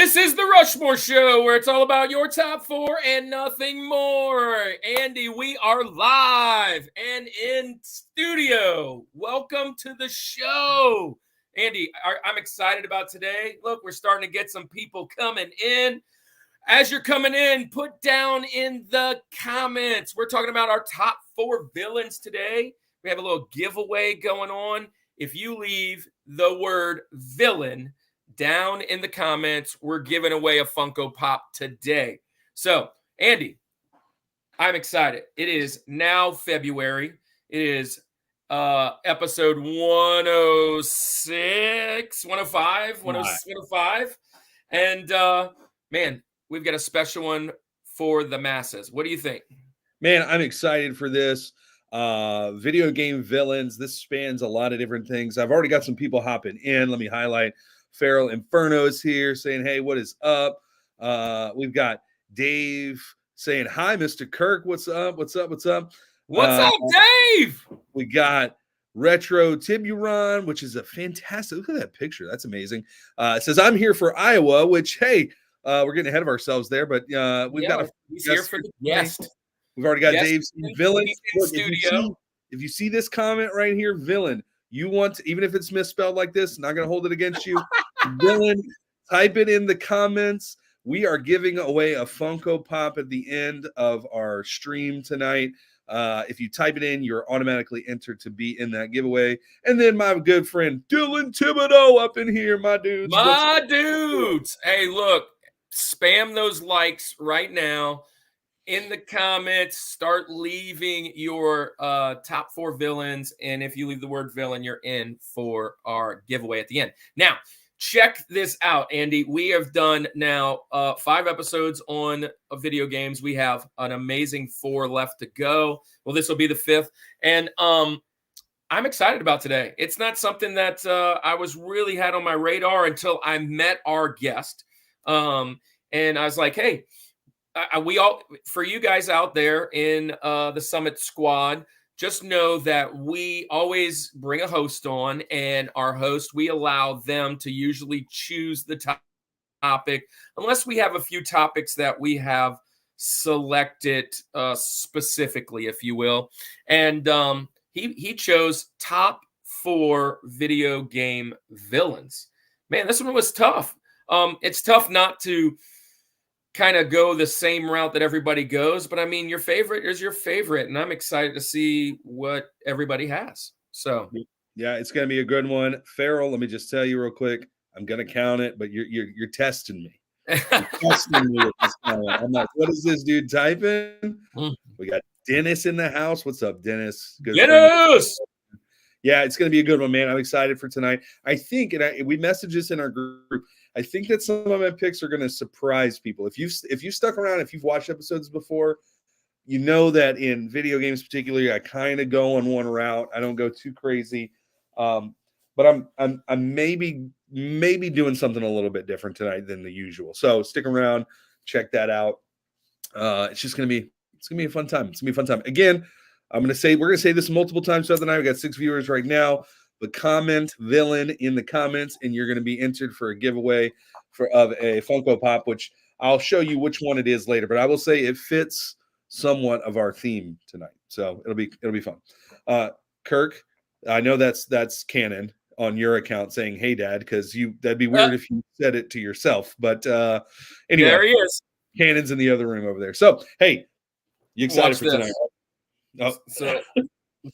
This is the Rushmore Show, where it's all about your top four and nothing more. Andy, we are live and in studio. Welcome to the show. Andy, I'm excited about today. Look, we're starting to get some people coming in. As you're coming in, put down in the comments. We're talking about our top four villains today. We have a little giveaway going on. If you leave the word villain down in the comments, we're giving away a Funko Pop today. So, Andy, I'm excited. It is now February. It is episode 106, 105, 105. And man, we've got a special one for the masses. What do you think? Man, I'm excited for this. Video game villains. This spans a lot of different things. I've already got some people hopping in. Let me highlight. Feral Inferno's here saying, hey, what is up? We've got Dave saying, hi, Mr. Kirk. What's up? What's up? What's up? What's up, Dave? We got Retro Tiburon, which is a fantastic, look at that picture. That's amazing. It says, I'm here for Iowa, which, hey, we're getting ahead of ourselves there, but we've got he's here for the guest. We've already got Dave's villain. Look, if you see this comment right here, villain, you want to, even if it's misspelled like this, not going to hold it against you. Villain, type it in the comments. We are giving away a Funko Pop at the end of our stream tonight. If you type it in, you're automatically entered to be in that giveaway. And then my good friend Dylan Thibodeau up in here, my dudes. My dudes. Hey, look, spam those likes right now. In the comments, start leaving your top four villains. And if you leave the word villain, you're in for our giveaway at the end. Now, check this out, Andy. We have done now 5 episodes on video games. We have an amazing 4 left to go. Well, this will be the 5th. And I'm excited about today. It's not something that I was really had on my radar until I met our guest. And I was like, hey, we all, for you guys out there in the Summit Squad, just know that we always bring a host on, and our host, we allow them to usually choose the topic, unless we have a few topics that we have selected specifically, if you will. And he chose top 4 video game villains. Man, this one was tough. It's tough not to kind of go the same route that everybody goes, but I mean, your favorite is your favorite, and I'm excited to see what everybody has. So yeah, it's gonna be a good one. Feral, let me just tell you real quick, I'm gonna count it, but you're testing me. You're testing me with this comment. I'm like, what is this dude typing? We got Dennis in the house. What's up, Dennis? Good. Dennis! Yeah, it's going to be a good one, man. I'm excited for tonight. I think, and we messaged this in our group, I think that some of my picks are going to surprise people. If you've stuck around, if you've watched episodes before, you know that in video games particularly, I kind of go on one route. I don't go too crazy. But I'm maybe doing something a little bit different tonight than the usual. So stick around, check that out. It's going to be a fun time. It's going to be a fun time. Again, we're going to say this multiple times throughout the night. We got 6 viewers right now. But comment villain in the comments, and you're going to be entered for a giveaway of a Funko Pop, which I'll show you which one it is later. But I will say it fits somewhat of our theme tonight, so it'll be fun. Kirk, I know that's canon on your account saying "Hey, Dad," because that'd be weird if you said it to yourself. But anyway, there he is. Cannon's in the other room over there. So hey, you excited for tonight? Oh. So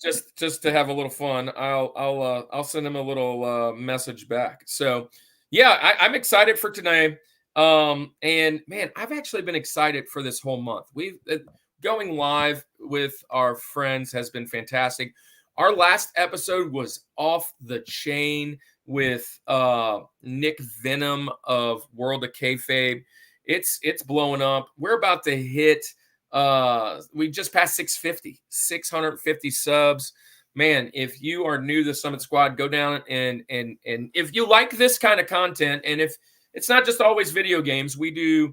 just to have a little fun, I'll send him a little message back. So yeah, I'm excited for tonight. And man, I've actually been excited for this whole month. We've going live with our friends has been fantastic. Our last episode was off the chain with Nick Venom of World of Kayfabe. It's blowing up. We're about to hit. We just passed 650 subs. Man, if you are new to the Summit Squad, go down and if you like this kind of content, and if it's not just always video games, we do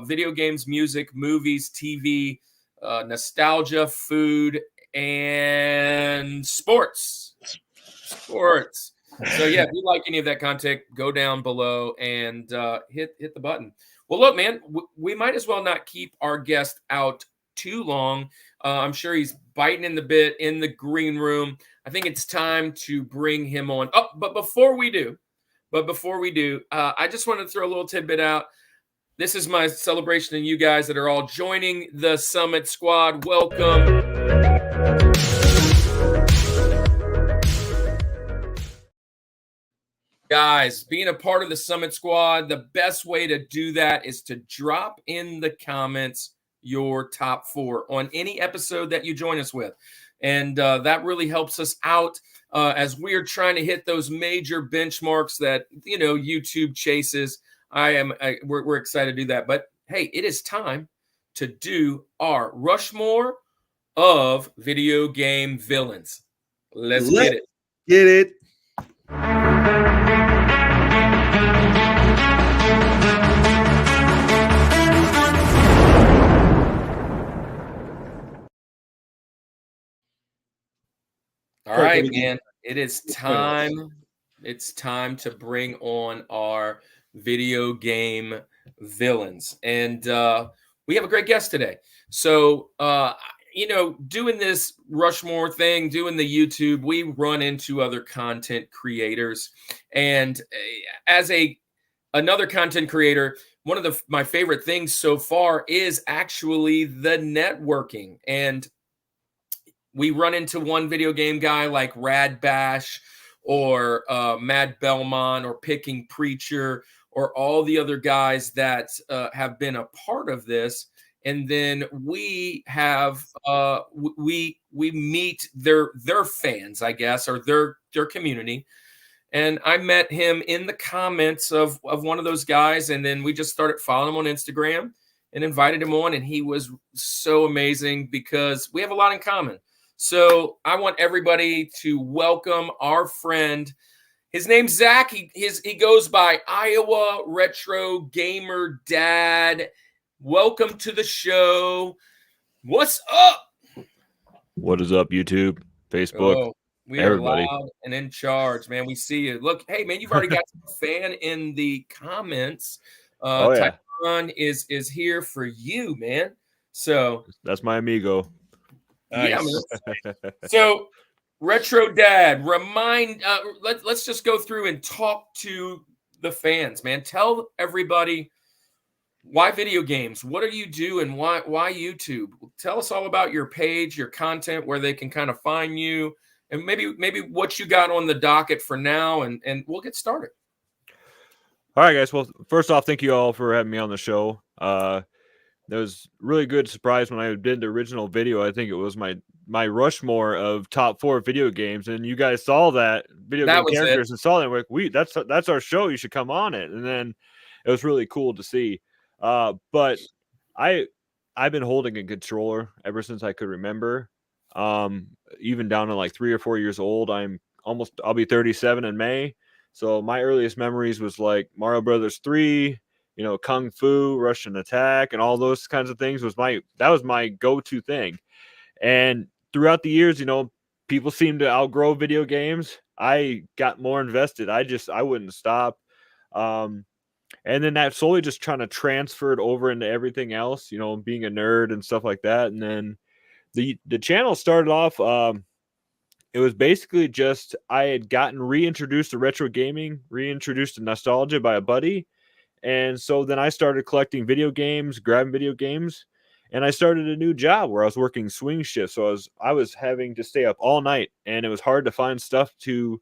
video games, music, movies, TV, nostalgia, food, and sports. So yeah, if you like any of that content, go down below and hit the button. Well, look, man, we might as well not keep our guest out too long. I'm sure he's biting in the bit in the green room. I think it's time to bring him on. Oh, but before we do, I just want to throw a little tidbit out. This is my celebration of you guys that are all joining the Summit Squad. Welcome. Guys, being a part of the Summit Squad, the best way to do that is to drop in the comments your top 4 on any episode that you join us with. And that really helps us out as we're trying to hit those major benchmarks that, YouTube chases. We're excited to do that. But hey, it is time to do our Rushmore of video game villains. Let's get it. Get it. All right, man. It is time. It's time to bring on our video game villains. And we have a great guest today. So, doing this Rushmore thing, doing the YouTube, we run into other content creators. And as another content creator, one of my favorite things so far is actually the networking. And we run into one video game guy like Rad Bash or Mad Belmont or Picking Preacher or all the other guys that have been a part of this. And then we have we meet their fans, I guess, or their community. And I met him in the comments of one of those guys, and then we just started following him on Instagram and invited him on, and he was so amazing because we have a lot in common. So I want everybody to welcome our friend. His name's Zach. He goes by Iowa Retro Gamer Dad. Welcome to the show. What's up? What is up, YouTube, Facebook? Oh, we everybody. are loud and in charge, man. We see you. Look, hey, man, you've already got a fan in the comments. Oh yeah, Tyron is here for you, man. So that's my amigo. Nice. Yeah, man. So, Retro Dad, let's just go through and talk to the fans, man. Tell everybody why video games. What do you do, and why YouTube? Tell us all about your page, your content, where they can kind of find you, and maybe what you got on the docket for now, and we'll get started. All right, guys. Well, first off, thank you all for having me on the show. That was really good surprise when I did the original video. I think it was my Rushmore of top 4 video games, and you guys saw that game characters and saw that. Like, that's our show. You should come on it. And then it was really cool to see. But I've been holding a controller ever since I could remember. Even down to like 3 or 4 years old. I'll be 37 in May. So my earliest memories was like Mario Brothers 3. Kung Fu, Russian Attack, and all those kinds of things was my go-to thing. And throughout the years, people seem to outgrow video games. I got more invested. I wouldn't stop. And then that slowly just trying to transfer it over into everything else, being a nerd and stuff like that. And then the channel started off, it was basically just I had gotten reintroduced to retro gaming, reintroduced to nostalgia by a buddy. And so then I started collecting video games, grabbing video games, and I started a new job where I was working swing shifts. So I was having to stay up all night, and it was hard to find stuff to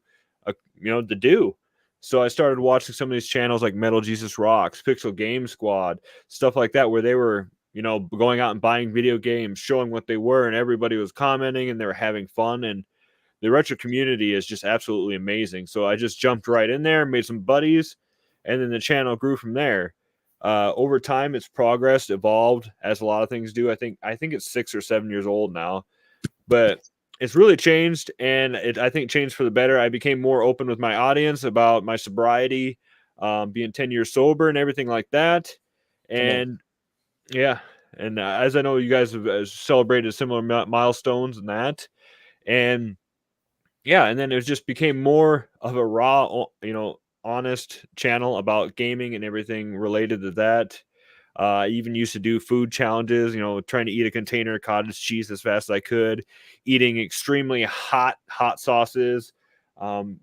do. So I started watching some of these channels like Metal Jesus Rocks, Pixel Game Squad, stuff like that, where they were, going out and buying video games, showing what they were, and everybody was commenting and they were having fun. And the retro community is just absolutely amazing. So I just jumped right in there, made some buddies. And then the channel grew from there. Over time, it's progressed, evolved, as a lot of things do. I think it's 6 or 7 years old now, but it's really changed, and I think changed for the better. I became more open with my audience about my sobriety, being 10 years sober and everything like that. And yeah, and as I know, you guys have celebrated similar milestones and that. And yeah, and then it just became more of a raw, honest channel about gaming and everything related to that. I even used to do food challenges, trying to eat a container of cottage cheese as fast as I could, eating extremely hot sauces,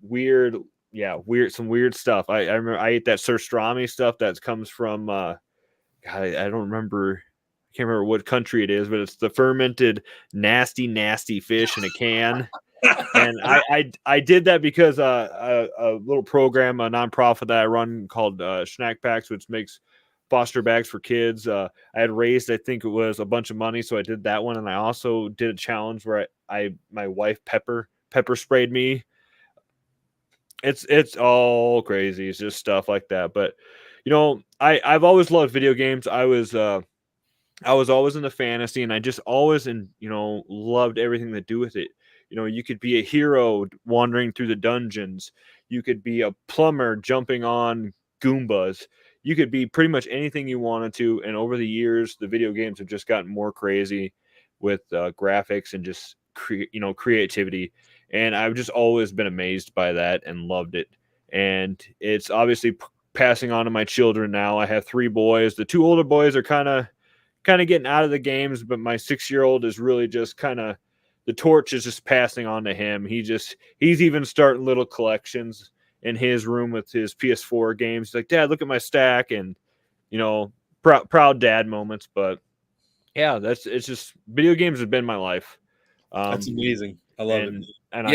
weird, some weird stuff. I remember I ate that surstrami stuff that comes from, God, I don't remember, I can't remember what country it is, but it's the fermented, nasty fish in a can. And I did that because a little program, a nonprofit that I run called Snack Packs, which makes foster bags for kids. I had raised, I think it was a bunch of money, so I did that one, and I also did a challenge where my wife pepper sprayed me. It's all crazy. It's just stuff like that. But I've always loved video games. I was always into fantasy, and I just always loved everything to do with it. You could be a hero wandering through the dungeons. You could be a plumber jumping on Goombas. You could be pretty much anything you wanted to. And over the years, the video games have just gotten more crazy with graphics and just creativity. And I've just always been amazed by that and loved it. And it's obviously passing on to my children now. I have 3 boys. The 2 older boys are kind of getting out of the games, but my 6-year-old is really just the torch is just passing on to him. He's even starting little collections in his room with his PS4 games. He's like, Dad, look at my stack, and proud dad moments. But yeah, it's just video games have been my life. That's amazing. I love it. And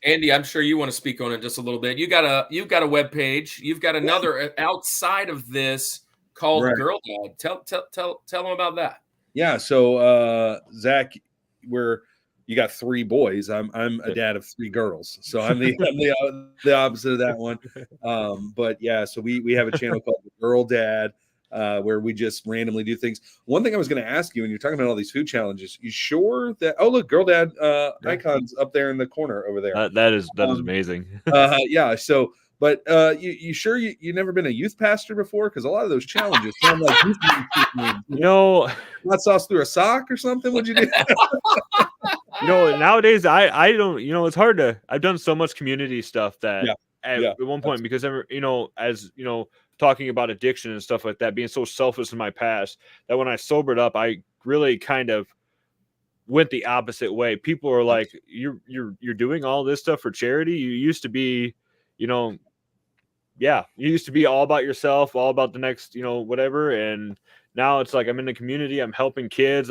Andy, I'm sure you want to speak on it just a little bit. You've got a web page. You've got another outside of this called Girl Dad. Tell them about that. Yeah. So Zach, you got 3 boys. I'm a dad of 3 girls, so I'm the opposite of that one. But yeah, so we have a channel called Girl Dad, where we just randomly do things. One thing I was going to ask you, when you're talking about all these food challenges, you sure that look, Girl Dad icons up there in the corner over there. That is amazing. Yeah. So, but you sure you never been a youth pastor before? Because a lot of those challenges sound like hot sauce through a sock or something. What'd you do? Nowadays I don't. It's hard to. I've done so much community stuff that at one point, because as talking about addiction and stuff like that, being so selfish in my past, that when I sobered up, I really kind of went the opposite way. People are like, you're doing all this stuff for charity. You used to be, you used to be all about yourself, all about the next, whatever. And now it's like, I'm in the community. I'm helping kids.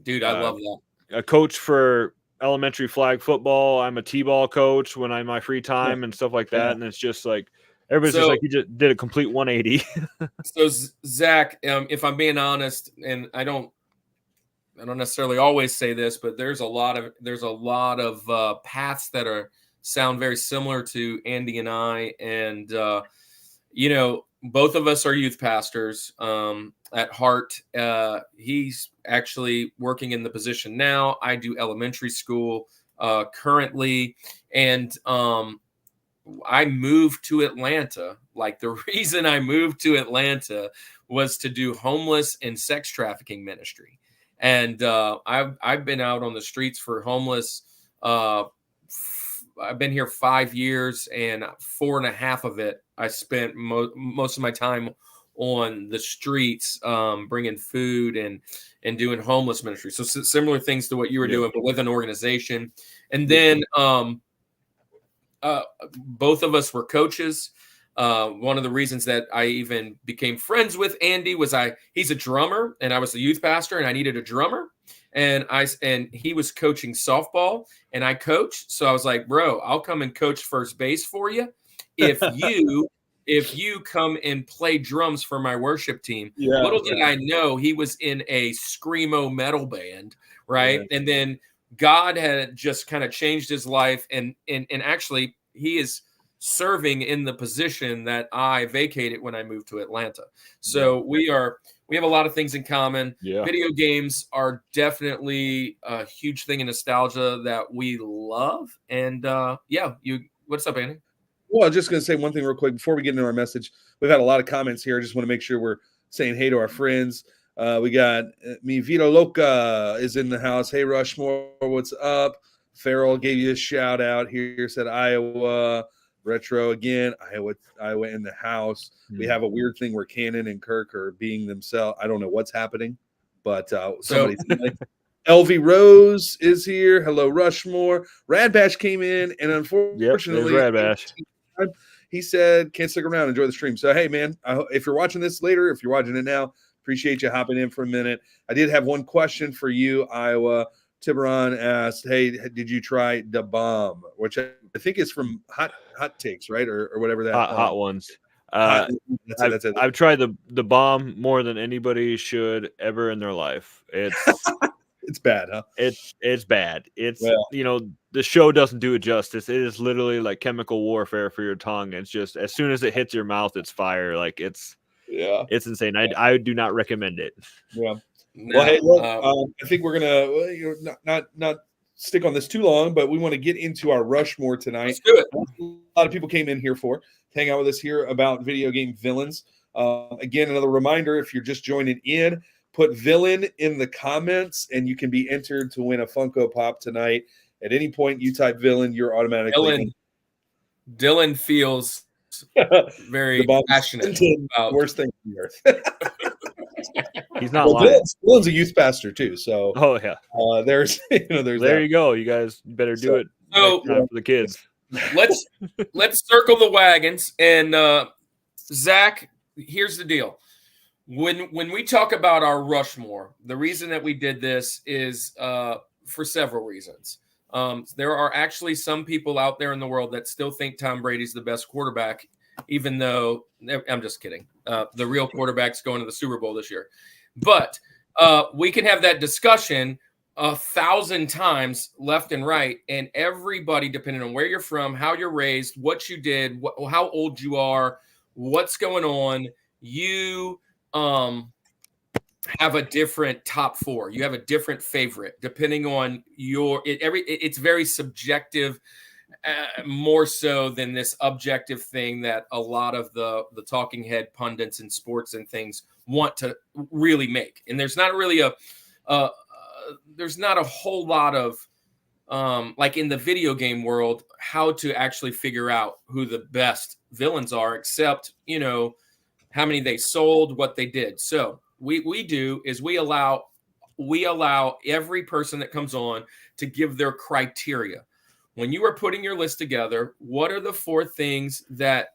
Dude, I love that. A coach for elementary flag football. I'm a T-ball coach when I'm in my free time and stuff like that. Yeah. And it's just like, everybody's just like, you just did a complete 180. So Zach, if I'm being honest, and I don't necessarily always say this, but there's a lot of paths that sound very similar to Andy and I. And, both of us are youth pastors at heart. He's actually working in the position now. I do elementary school currently. And I moved to Atlanta. Like, the reason I moved to Atlanta was to do homeless and sex trafficking ministry. And I've been out on the streets for homeless. I've been here 5 years, and 4.5 of it I spent most of my time on the streets, bringing food and doing homeless ministry. So similar things to what you were doing, but with an organization. And then both of us were coaches. One of the reasons that I even became friends with Andy was he's a drummer, and I was the youth pastor, and I needed a drummer. And he was coaching softball, and I coached. So I was like, bro, I'll come and coach first base for you if you come and play drums for my worship team. Little did I know he was in a screamo metal band, right? And then God had just kind of changed his life, and actually he is serving in the position that I vacated when I moved to Atlanta. So we have a lot of things in common. Video games are definitely a huge thing in nostalgia that we love. And what's up, Andy? Well, I'm just going to say one thing real quick before we get into our message. We've had a lot of comments here. I just want to make sure we're saying hey to our friends. We got Mi Vida Loca is in the house. Hey, Rushmore, what's up? Farrell gave you a shout out here, said Iowa. Retro again, Iowa in the house. We have a weird thing where Cannon and Kirk are being themselves. I don't know what's happening, but somebody. LV Rose is here. Hello, Rushmore. Rad Bash came in, and unfortunately, Rad Bash. He said can't stick around, enjoy the stream. So hey, man, if you're watching this later, if you're watching it now, appreciate you hopping in for a minute. I did have one question for you, Iowa. Tiburon asked, "Hey, did you try the bomb?" Which I think is from Hot Takes, right, or whatever that hot ones. that's it. I've tried the bomb more than anybody should ever in their life. It's bad, huh? It's bad. It's the show doesn't do it justice. It is literally like chemical warfare for your tongue. It's just as soon as it hits your mouth, it's fire. Like it's insane. I do not recommend it. Yeah. Well, hey, look, I think we're gonna not stick on this too long, but we want to get into our Rushmore tonight. Let's do it. A lot of people came in here to hang out with us here about video game villains. Again, another reminder: if you're just joining in, put villain in the comments, and you can be entered to win a Funko Pop tonight. At any point you type villain, you're automatically. Dylan feels very passionate about worst thing on the earth. He's not lying. Dylan's a youth pastor too, so there's there you go. You guys better do it for the kids. Let's circle the wagons. And Zach, here's the deal. When we talk about our Rushmore, the reason that we did this is for several reasons. There are actually some people out there in the world that still think Tom Brady's the best quarterback, even though I'm just kidding. The real quarterback's going to the Super Bowl this year. But we can have that discussion 1,000 times left and right, and everybody, depending on where you're from, how you're raised, what you did, how old you are, what's going on, you have a different top four. You have a different favorite depending on it's very subjective, more so than this objective thing that a lot of the talking head pundits in sports and things want to really make. And there's not really there's not a whole lot of like in the video game world, how to actually figure out who the best villains are, except, how many they sold, what they did. So we do is we allow every person that comes on to give their criteria. When you are putting your list together, what are the 4 things that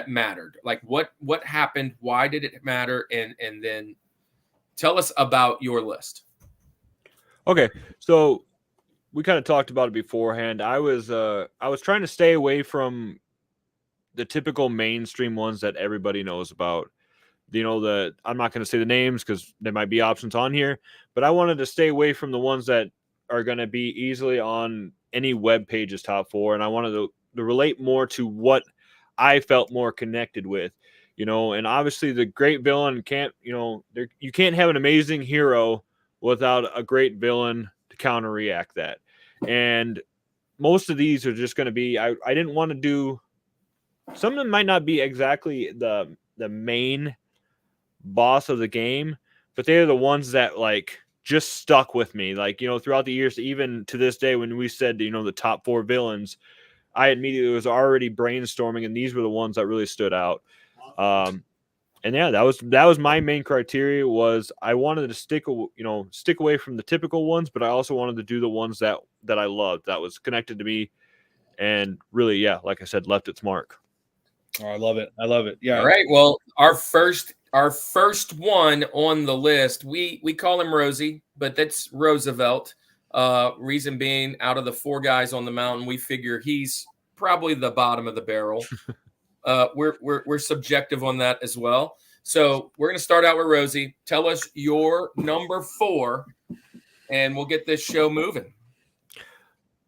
mattered? Like what happened? Why did it matter? And then tell us about your list. Okay, so we kind of talked about it beforehand. I was trying to stay away from the typical mainstream ones that everybody knows about. I'm not going to say the names because there might be options on here, but I wanted to stay away from the ones that are going to be easily on any web page's top 4, and I wanted to relate more to what I felt more connected with, and obviously the great villain can't, you can't have an amazing hero without a great villain to counteract that. And most of these are just going to be, I didn't want to do, some of them might not be exactly the main boss of the game, but they're the ones that like just stuck with me, like, throughout the years, even to this day, when we said, the top 4 villains, I immediately was already brainstorming, and these were the ones that really stood out. And yeah, that was my main criteria. Was I wanted to stick away from the typical ones, but I also wanted to do the ones that I loved, that was connected to me, and really, yeah, like I said, left its mark. Oh, I love it. Yeah. All right. Well, our first one on the list, we call him Rosie, but that's Roosevelt. Reason being, out of the 4 guys on the mountain, we figure he's probably the bottom of the barrel. We're subjective on that as well. So we're going to start out with Rosie. Tell us your number 4, and we'll get this show moving.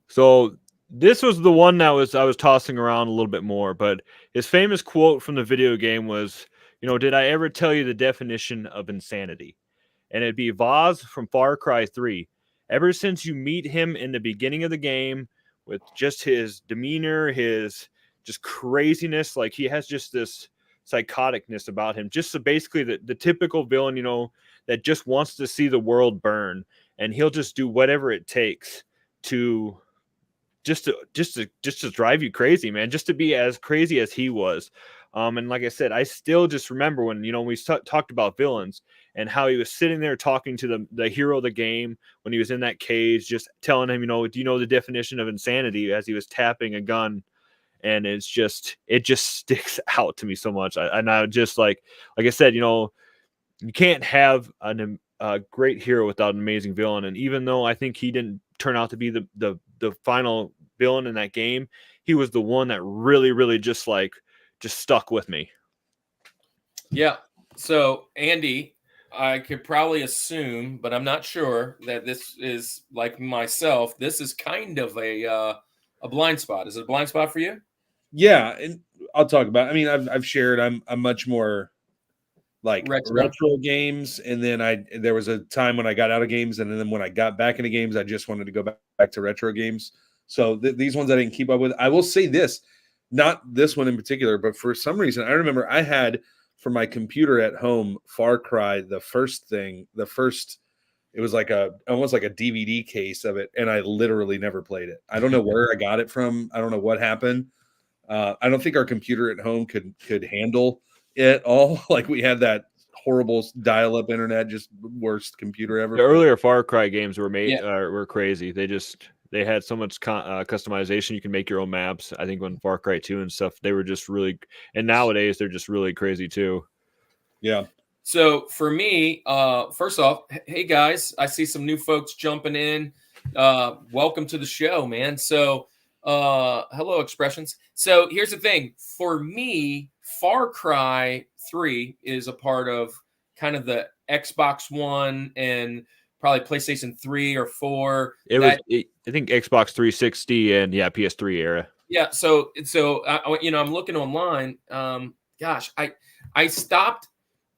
So this was the one that I was tossing around a little bit more, but his famous quote from the video game was, did I ever tell you the definition of insanity? And it'd be Vaz from Far Cry 3. Ever since you meet him in the beginning of the game, with just his demeanor, his just craziness, like he has just this psychoticness about him. Just so basically the typical villain, that just wants to see the world burn, and he'll just do whatever it takes to just to drive you crazy, man, just to be as crazy as he was. And like I said, I still just remember when, we talked about villains and how he was sitting there talking to the hero of the game when he was in that cage, just telling him, do you know the definition of insanity, as he was tapping a gun. And it just sticks out to me so much. I just like I said, you can't have a great hero without an amazing villain. And even though I think he didn't turn out to be the final villain in that game, he was the one that really, really just stuck with me. Yeah. So, Andy, I could probably assume, but I'm not sure, that this is like myself. This is kind of a blind spot. Is it a blind spot for you? Yeah, and I'll talk about. I mean, I've shared. I'm much more like retro games, and then there was a time when I got out of games, and then when I got back into games, I just wanted to go back to retro games. So these ones I didn't keep up with. I will say this, not this one in particular, but for some reason I remember I had for my computer at home Far Cry, the first. It was like almost like a DVD case of it, and I literally never played it. I don't know where I got it from. I don't know what happened. I don't think our computer at home could handle it all. Like, we had that horrible dial-up internet, just worst computer ever. The earlier Far Cry games were were crazy. They had so much customization. You can make your own maps. I think when Far Cry 2 and stuff, they were just really, and nowadays they're just really crazy too. Yeah. So for me, first off, hey guys, I see some new folks jumping in. Welcome to the show, man. So hello, expressions. So here's the thing. For me, Far Cry 3 is a part of kind of the Xbox One and probably PlayStation 3 or 4. I think Xbox 360 and PS3 era. Yeah. So I'm looking online. Gosh, I stopped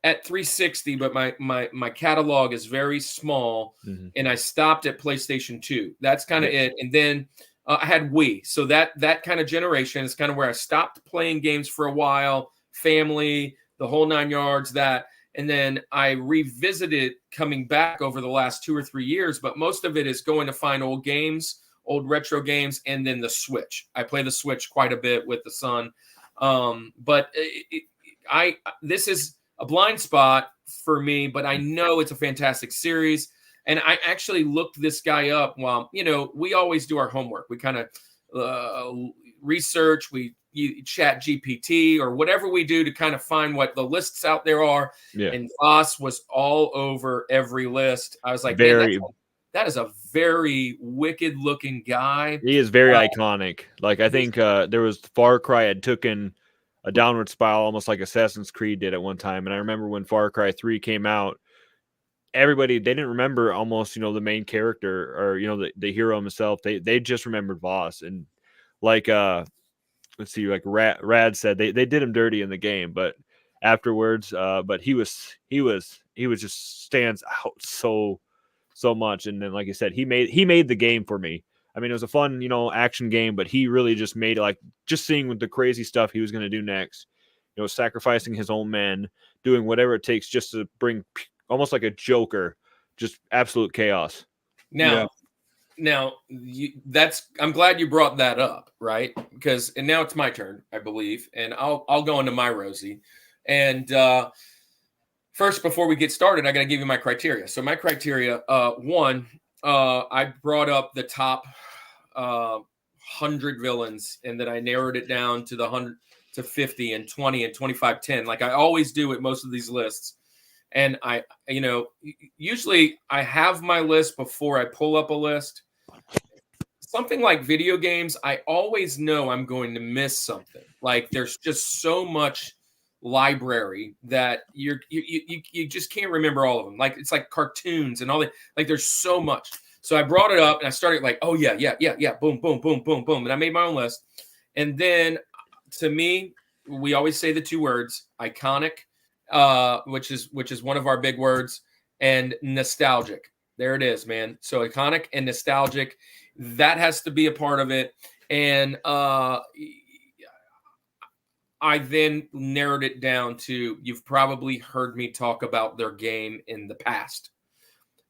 at 360, but my catalog is very small, and I stopped at PlayStation 2. That's kind of it. And then I had Wii. So that kind of generation is kind of where I stopped playing games for a while, family, the whole 9 yards, that. And then I revisited coming back over the last 2 or 3 years, but most of it is going to find old games, old retro games, and then the Switch. I play the Switch quite a bit with the son. But this is a blind spot for me, but I know it's a fantastic series. And I actually looked this guy up while, we always do our homework. We kind of research, we chat GPT or whatever we do to kind of find what the lists out there are. Yeah. And Voss was all over every list. I was like, that is a very wicked looking guy. He is very iconic. Like, I think there was Far Cry had taken a downward spiral, almost like Assassin's Creed did at one time. And I remember when Far Cry 3 came out, everybody, they didn't remember almost, the main character or, the hero himself. They just remembered Voss. And like, let's see, like Rad said, they did him dirty in the game, but afterwards, but he was just stands out so much. And then, like I said, he made the game for me. I mean, it was a fun, action game, but he really just made it, like, just seeing what the crazy stuff he was going to do next, sacrificing his own men, doing whatever it takes just to bring almost like a Joker, just absolute chaos. Now, I'm glad you brought that up, right? And now it's my turn, I believe, and I'll go into my Rosie. And first, before we get started, I got to give you my criteria. So my criteria, one, I brought up the top 100 villains, and then I narrowed it down to the 100 to 50 and 20 and 25, 10, like I always do with most of these lists. And I, usually I have my list before I pull up a list. Something like video games, I always know I'm going to miss something. Like, there's just so much library that you just can't remember all of them. Like, it's like cartoons and all that. Like, there's so much. So I brought it up and I started like, oh yeah, boom, boom, boom, boom, boom, and I made my own list. And then, to me, we always say the two words: iconic, which is one of our big words, and nostalgic. There it is, man. So iconic and nostalgic, that has to be a part of it. And I then narrowed it down to, you've probably heard me talk about their game in the past.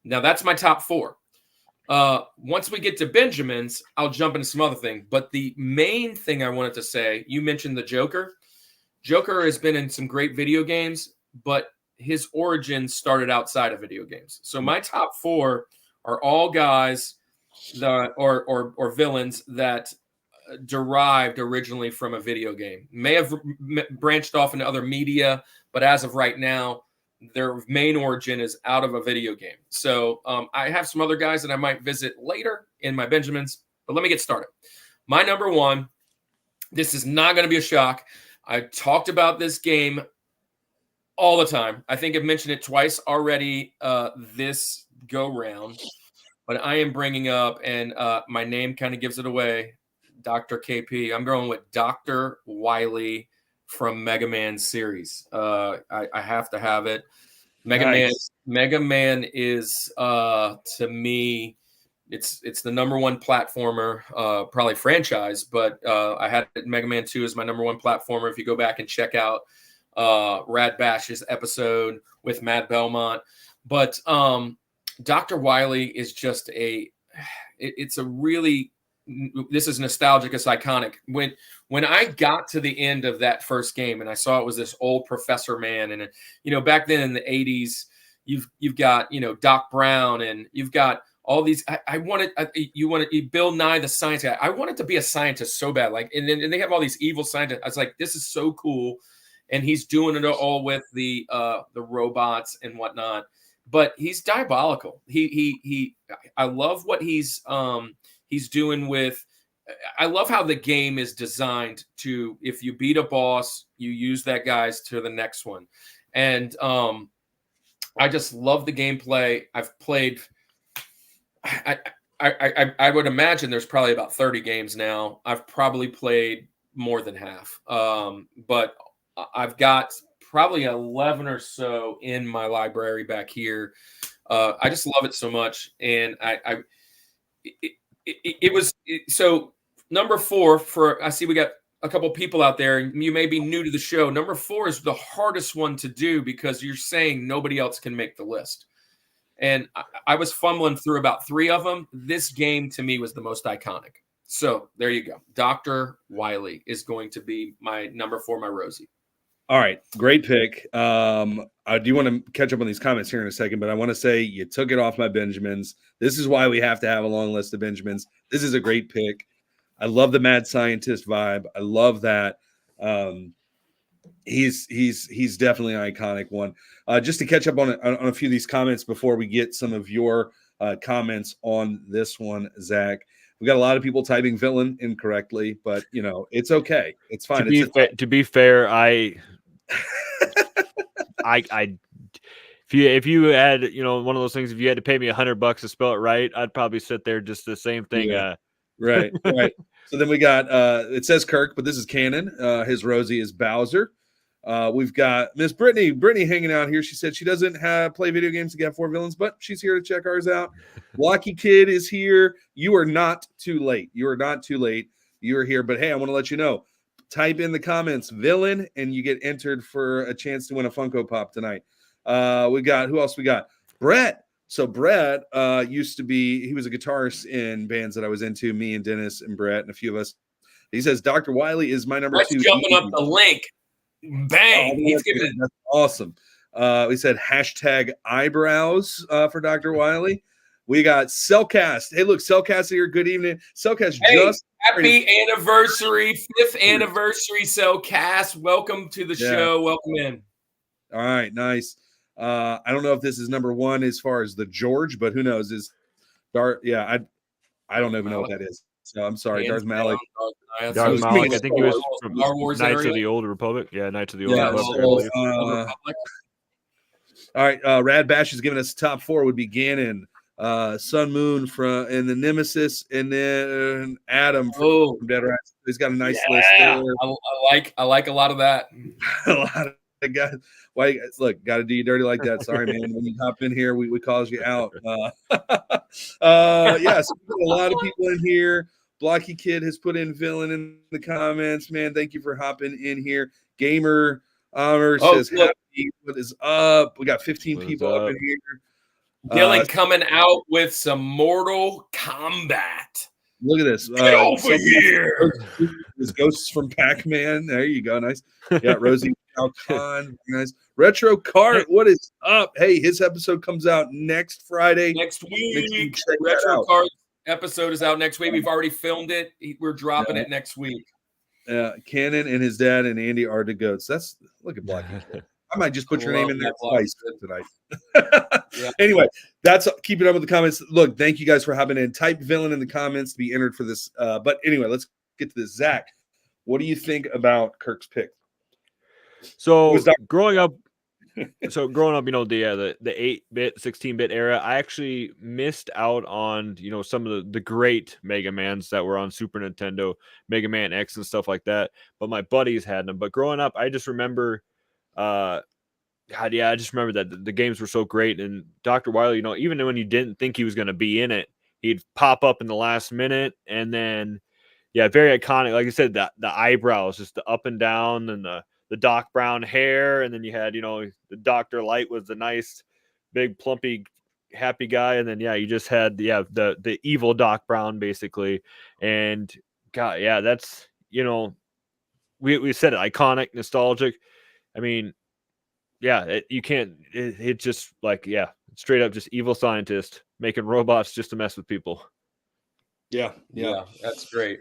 Now that's my top 4. Once we get to Benjamin's, I'll jump into some other thing. But the main thing I wanted to say, you mentioned the Joker. Joker has been in some great video games, but his origins started outside of video games. So my top 4 are all guys that or villains that derived originally from a video game. May have branched off into other media, but as of right now, their main origin is out of a video game. So I have some other guys that I might visit later in my Benjamins, but let me get started. My number 1, this is not going to be a shock. I talked about this game all the time. I think I've mentioned it twice already this go round, but I am bringing up, and my name kind of gives it away, Dr. KP. I'm going with Dr. Wily from Mega Man series. I have to have it. Mega Man is to me, it's the number 1 platformer, probably franchise, but I had Mega Man 2 as my number 1 platformer. If you go back and check out Rad Bash's episode with Matt Belmont, but Dr. Wily is just it's a really, this is nostalgic, it's iconic. When I got to the end of that first game and I saw it was this old Professor Man, and back then in the 80s, you've got Doc Brown, and you've got all these. You Bill Nye the Science Guy. I wanted to be a scientist so bad, and they have all these evil scientists. I was like, this is so cool, and he's doing it all with the robots and whatnot. But he's diabolical. I love what he's doing with. I love how the game is designed to, if you beat a boss, you use that guys to the next one. And I just love the gameplay. I've played, I would imagine there's probably about 30 games now. I've probably played more than half. But I've got probably 11 or so in my library back here. I just love it so much. And so number 4 I see we got a couple people out there, and you may be new to the show. Number 4 is the hardest one to do because you're saying nobody else can make the list. And I was fumbling through about 3 of them. This game to me was the most iconic. So there you go. Dr. Wily is going to be my number 4, my Rosie. All right, great pick. I do want to catch up on these comments here in a second, but I want to say you took it off my Benjamins. This is why we have to have a long list of Benjamins. This is a great pick. I love the mad scientist vibe. I love that. He's definitely an iconic one. Just to catch up on a few of these comments before we get some of your comments on this one, Zach. We got a lot of people typing villain incorrectly, but it's okay. It's fine. To be fair, if you had one of those things, if you had to pay me $100 to spell it right, I'd probably sit there just the same thing. Yeah. Right. So then we got it says Kirk, but this is canon. His Rosie is Bowser. We've got Miss Brittany hanging out here. She said she doesn't play video games to get 4 villains, but she's here to check ours out. Blocky Kid is here. You are not too late. You are here, but hey, I want to let you know. Type in the comments villain, and you get entered for a chance to win a Funko Pop tonight. We got who else? We got Brett. So Brett he was a guitarist in bands that I was into. Me and Dennis and Brett and a few of us. He says Dr. Wily is my number 2. Jumping up the link. Bang! That's awesome. We said hashtag eyebrows for Dr. Wily. We got Cellcast. Hey, look, Cellcast is here. Good evening. Cellcast happy anniversary, 5th anniversary, Cellcast. Welcome to the show. Welcome in. All right, nice. I don't know if this is number 1 as far as the George, but who knows? Is Darth? Yeah, I don't even know what that is. So I'm sorry, Darth Malik. Darth Malik. I think he was from Knights of the Old Republic. Yeah, Knights of the Old Republic. All right, Rad Bash is giving us top 4 would be Ganon, Sun Moon and the Nemesis, and then Adam from Dead Rise. He's got a nice list there. I like a lot of that. A lot of guys. Why? Look, got to do you dirty like that. Sorry, man. When you hop in here, we calls you out. Yeah, so we got a lot of people in here. Blocky Kid has put in villain in the comments. Man, thank you for hopping in here. Gamer Honor says, look. happy. What is up? We got 15 What is people up up? in here. Dylan coming out with some Mortal Kombat. Look at this. Get over here. There's Ghosts from Pac-Man. There you go. Nice. Yeah, Rosie Khan. Nice. Retro Cart. What is up? Hey, his episode comes out next Friday. Next Make sure you week. check that Retro out. Cart episode is out next week. We've already filmed it. We're dropping it next week. Cannon and his dad and Andy are the goats. Look at Blocky Kid. I might just put your name in there twice tonight. Yeah. Anyway, that's keeping up with the comments. Look, thank you guys for hopping in. Type villain in the comments to be entered for this. But anyway, let's get to this. Zach, what do you think about Kirk's pick? So growing up, you know, the 8-bit, 16-bit era, I actually missed out on, you know, some of the great Mega Mans that were on Super Nintendo, Mega Man X and stuff like that. But my buddies had them. But growing up, I just remember, I just remember that the games were so great. And Dr. Wily, you know, even when you didn't think he was going to be in it, he'd pop up in the last minute. And then, yeah, very iconic. Like I said, the eyebrows, just the up and down, and the Doc Brown hair. And then you had, you know, the Dr. Light was the nice, big, plumpy, happy guy. And then, yeah, you just had, the evil Doc Brown, basically. And, God, yeah, that's, you know, we said it, iconic, nostalgic. I mean, yeah, it's just like, yeah, straight up just evil scientist making robots just to mess with people. Yeah, that's great.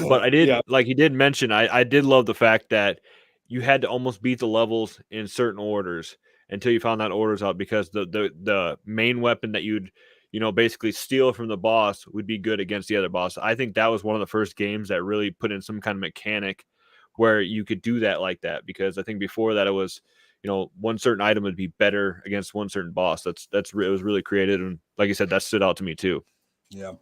But I did, like he did mention, I did love the fact that you had to almost beat the levels in certain orders until you found that orders out, because the main weapon that you'd, you know, basically steal from the boss would be good against the other boss. I think that was one of the first games that really put in some kind of mechanic where you could do that like that, because I think before that it was, you know, one certain item would be better against one certain boss. It was really creative, and like you said, that stood out to me too. Yeah.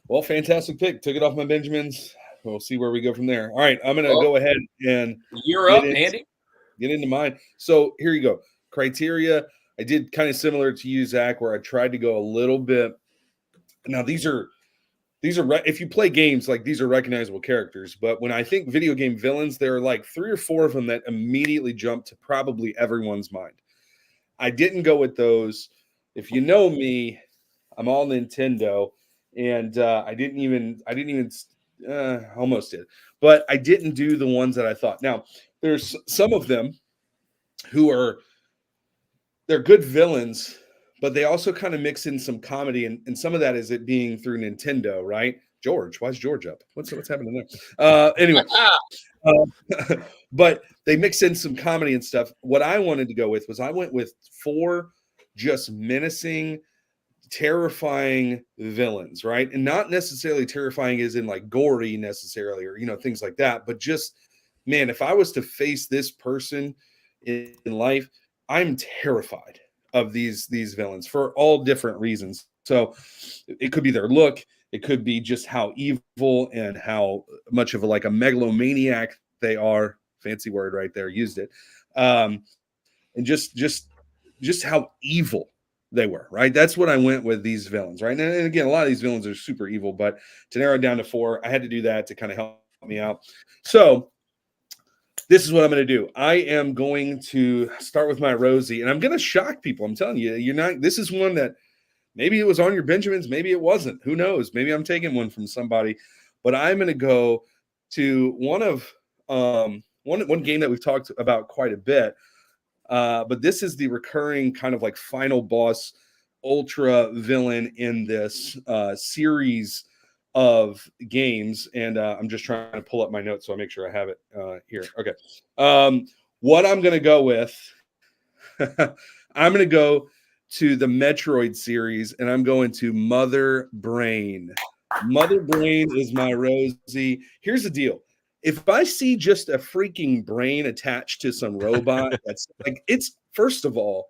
Well, fantastic pick. Took it off my Benjamins. We'll see where we go from there. All right, I'm gonna go ahead and you're up, Andy. Get into mine. So here you go. Criteria. I did kind of similar to you, Zach, where I tried to go a little bit. Now these are if you play games, like, these are recognizable characters, but when I think video game villains, there are like 3 or 4 of them that immediately jump to probably everyone's mind. I didn't go with those. If you know me, I'm all Nintendo, and I didn't even almost did, but I didn't do the ones that I thought. Now, there's some of them who they're good villains, but they also kind of mix in some comedy, and some of that is it being through Nintendo, right? George, why is George up? What's happening there? Anyway, but they mix in some comedy and stuff. What I wanted to go with was I went with 4 just menacing, terrifying villains, right? And not necessarily terrifying as in like gory necessarily, or, you know, things like that, but just, man, if I was to face this person in life, I'm terrified of these villains for all different reasons. So it could be their look, it could be just how evil and how much of a megalomaniac they are. Fancy word right there, used it. And just how evil they were, right? That's what I went with these villains, right? And again, a lot of these villains are super evil, but to narrow it down to 4, I had to do that to kind of help me out. So this is what I'm going to do. I am going to start with my Rosie, and I'm going to shock people. I'm telling you, this is one that maybe it was on your Benjamins, maybe it wasn't. Who knows? Maybe I'm taking one from somebody, but I'm going to go to one game that we've talked about quite a bit. But this is the recurring kind of like final boss ultra villain in this series of games. And I'm just trying to pull up my notes so I make sure I have it here. Okay. What I'm going to go with, I'm going to go to the Metroid series, and I'm going to Mother Brain. Mother Brain is my Rosie. Here's the deal. If I see just a freaking brain attached to some robot, that's like, it's, first of all,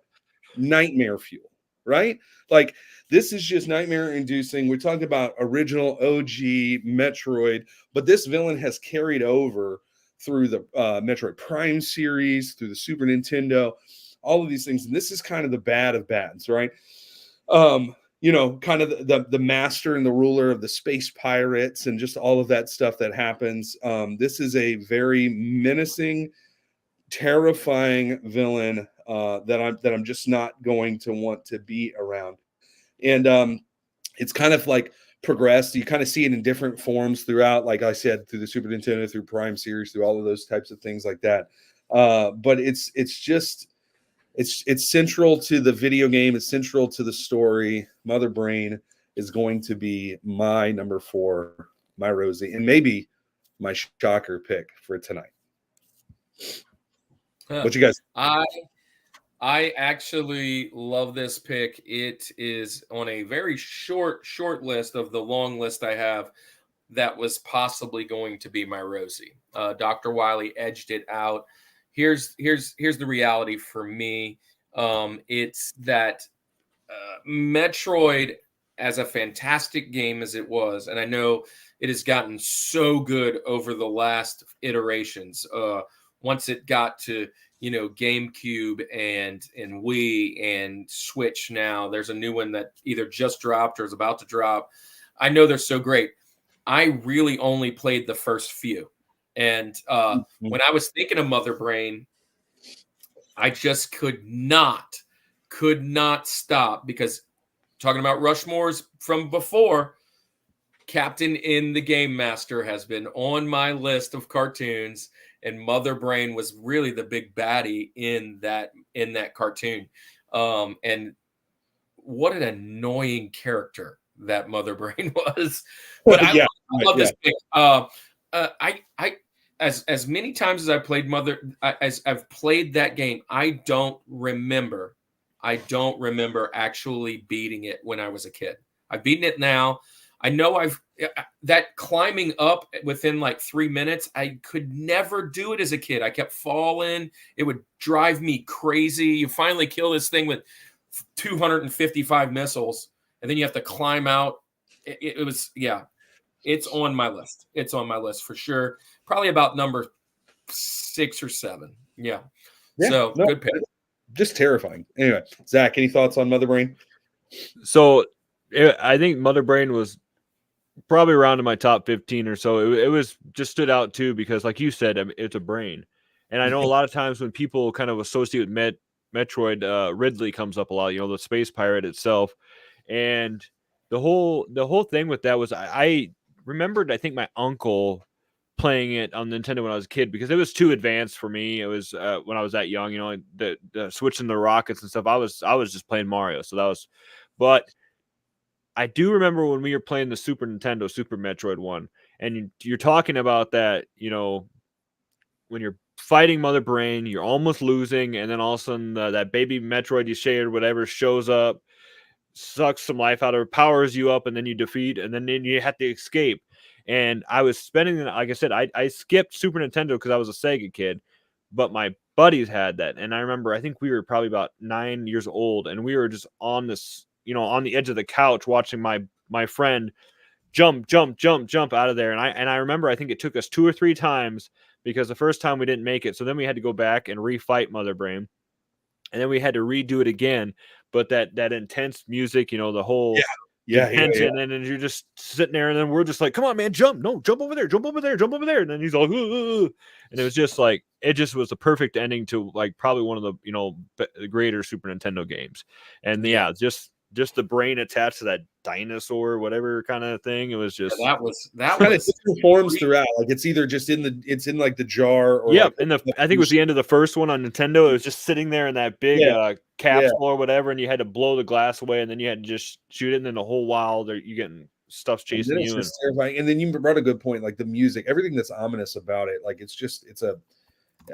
nightmare fuel, right? Like, this is just nightmare inducing. We're talking about original OG Metroid, but this villain has carried over through the Metroid Prime series, through the Super Nintendo, all of these things. And this is kind of the bad of bads, right? you know, kind of the master and the ruler of the space pirates and just all of that stuff that happens. This is a very menacing, terrifying villain that I'm just not going to want to be around. And it's kind of like progressed. You kind of see it in different forms throughout, like I said, through the Super Nintendo, through Prime series, through all of those types of things like that. But it's central to the video game. It's central to the story. Mother Brain is going to be my number 4, my Rosie, and maybe my shocker pick for tonight. What you guys? I actually love this pick. It is on a very short list of the long list I have that was possibly going to be my Rosie. Dr. Wily edged it out. Here's the reality for me. It's that Metroid, as a fantastic game as it was, and I know it has gotten so good over the last iterations. Once it got to, you know, GameCube and Wii and Switch now, there's a new one that either just dropped or is about to drop. I know they're so great. I really only played the first few. And when I was thinking of Mother Brain, I just could not stop, because talking about Rushmores from before, Captain in the Game Master has been on my list of cartoons, and Mother Brain was really the big baddie in that cartoon. And what an annoying character that Mother Brain was. But I love this pick. I as many times as I played as I've played that game, I don't remember actually beating it when I was a kid. I've beaten it now. I know that climbing up within like 3 minutes, I could never do it as a kid. I kept falling. It would drive me crazy. You finally kill this thing with 255 missiles, and then you have to climb out. It was, it's on my list. It's on my list for sure. Probably about number 6 or 7. Yeah. So good pick. Just terrifying. Anyway, Zach, any thoughts on Mother Brain? So I think Mother Brain was probably around in my top 15 or so. It was just stood out too, because like you said, I mean, it's a brain. And I know a lot of times when people kind of associate Metroid, Ridley comes up a lot, you know, the space pirate itself. And the whole thing with that was I remembered, I think my uncle playing it on Nintendo when I was a kid, because it was too advanced for me. It was when I was that young, you know, the switching the rockets and stuff. I was just playing Mario. So that was, but I do remember when we were playing the Super Nintendo, Super Metroid 1, and you're talking about that, you know, when you're fighting Mother Brain, you're almost losing, and then all of a sudden that baby Metroid you shared, whatever, shows up, sucks some life out of her, powers you up, and then you defeat, and then you have to escape. And I was spending, like I said, I skipped Super Nintendo because I was a Sega kid, but my buddies had that. And I remember, I think we were probably about 9 years old, and we were just on this, you know, on the edge of the couch watching my friend jump out of there. And I remember, I think it took us 2 or 3 times, because the first time we didn't make it. So then we had to go back and refight Mother Brain, and then we had to redo it again. But that intense music, you know, the whole tension, and then you're just sitting there, and then we're just like, come on, man, jump over there, and then he's like, and it was just like, it just was the perfect ending to like probably one of the, you know, greater Super Nintendo games. And just the brain attached to that dinosaur, whatever kind of thing. It was just that was kind of different forms throughout. Like it's either just in like the jar, or I think it was the end of the first one on Nintendo. It was just sitting there in that big capsule or whatever, and you had to blow the glass away, and then you had to just shoot it, and then the whole while you getting stuff's chasing you. It's terrifying. And then you brought a good point, like the music, everything that's ominous about it. Like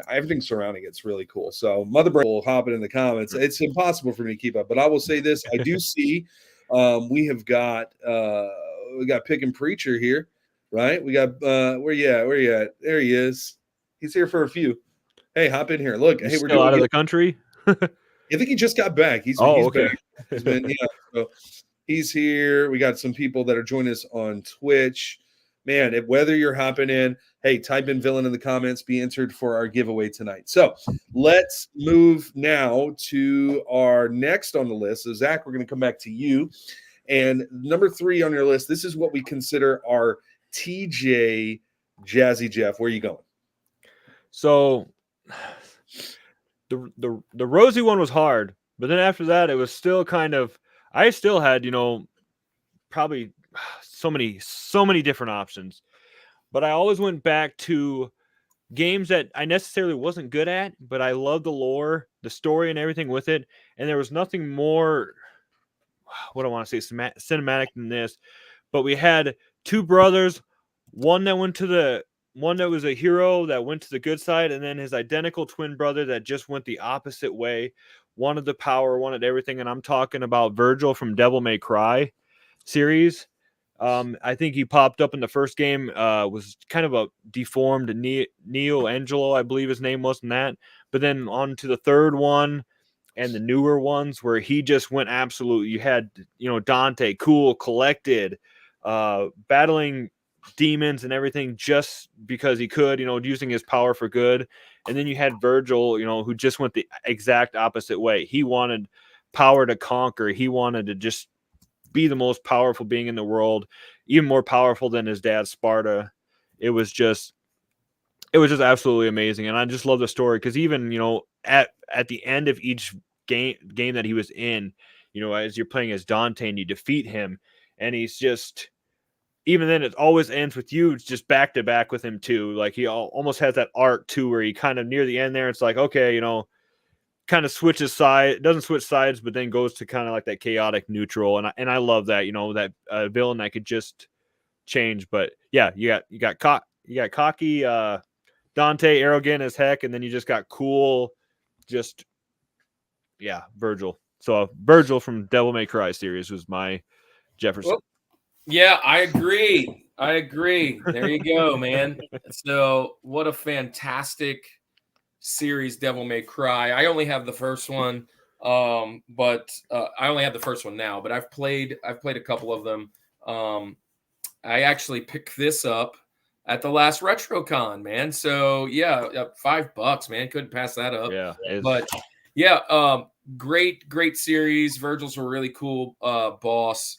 everything surrounding it's really cool. So Mother Brain will hop it in the comments. It's impossible for me to keep up, but I will say this: I do see we got Pickin' Preacher here, right? We got where you at? There he is. He's here for a few. Hey, hop in here. Look, we're still out of the country. I think he just got back. He's okay. Back. He's been so he's here. We got some people that are joining us on Twitch. Man, whether you're hopping in, hey, type in villain in the comments, be entered for our giveaway tonight. So let's move now to our next on the list. So Zach, we're going to come back to you. And number 3 on your list, this is what we consider our TJ Jazzy Jeff. Where are you going? So the Rosie one was hard, but then after that, it was still kind of. I still had, probably so many different options, but I always went back to games that I necessarily wasn't good at, but I loved the lore, the story, and everything with it. And there was nothing more, what I want to say, cinematic than this. But we had 2 brothers, one that was a hero that went to the good side, and then his identical twin brother that just went the opposite way, wanted the power, wanted everything. And I'm talking about Virgil from Devil May Cry series. I think he popped up in the first game, was kind of a deformed Neo Angelo, I believe his name was in that. But then on to the third one and the newer ones where he just went absolute. You had, Dante, cool, collected, battling demons and everything just because he could, using his power for good. And then you had Virgil, who just went the exact opposite way. He wanted power to conquer. He wanted to just be the most powerful being in the world, even more powerful than his dad Sparta. It was just absolutely amazing. And I just love the story because even, at the end of each game that he was in, as you're playing as Dante and you defeat him, and he's just, even then it always ends with you just back to back with him too. Like he almost has that arc too, where he kind of near the end there, it's like, okay, kind of switches side, doesn't switch sides, but then goes to kind of like that chaotic neutral. And I love that, that villain that could just change. But yeah, you got cocky, Dante, arrogant as heck, and then you just got cool, Virgil. So Virgil from Devil May Cry series was my Jefferson. Well, yeah, I agree. There you go, man. So what a fantastic series, Devil May Cry. I only have the first one, but I only have the first one now. But I've played a couple of them. I actually picked this up at the last RetroCon, man. So yeah, $5, man. Couldn't pass that up. Yeah, but yeah, great series. Virgil's a really cool boss.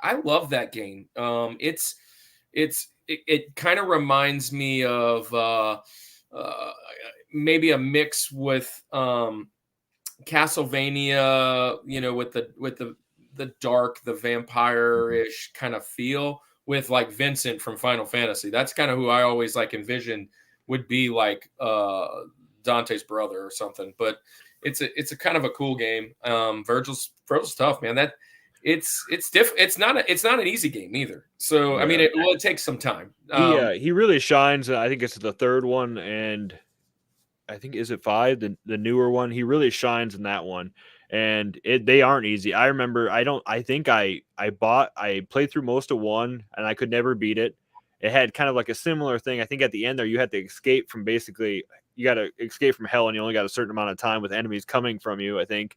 I love that game. It kind of reminds me of maybe a mix with Castlevania, with the dark, the vampire-ish kind of feel, with like Vincent from Final Fantasy. That's kind of who I always like envisioned would be like Dante's brother or something. But it's a kind of a cool game. Virgil's tough, man. It's not an easy game either. So I mean, it takes some time. He really shines. I think it's the third one, and I think, is it 5, the newer one? He really shines in that one, and they aren't easy. I remember I played through most of 1, and I could never beat it. It had kind of like a similar thing. I think at the end there, you had to escape from you got to escape from hell, and you only got a certain amount of time with enemies coming from you, I think.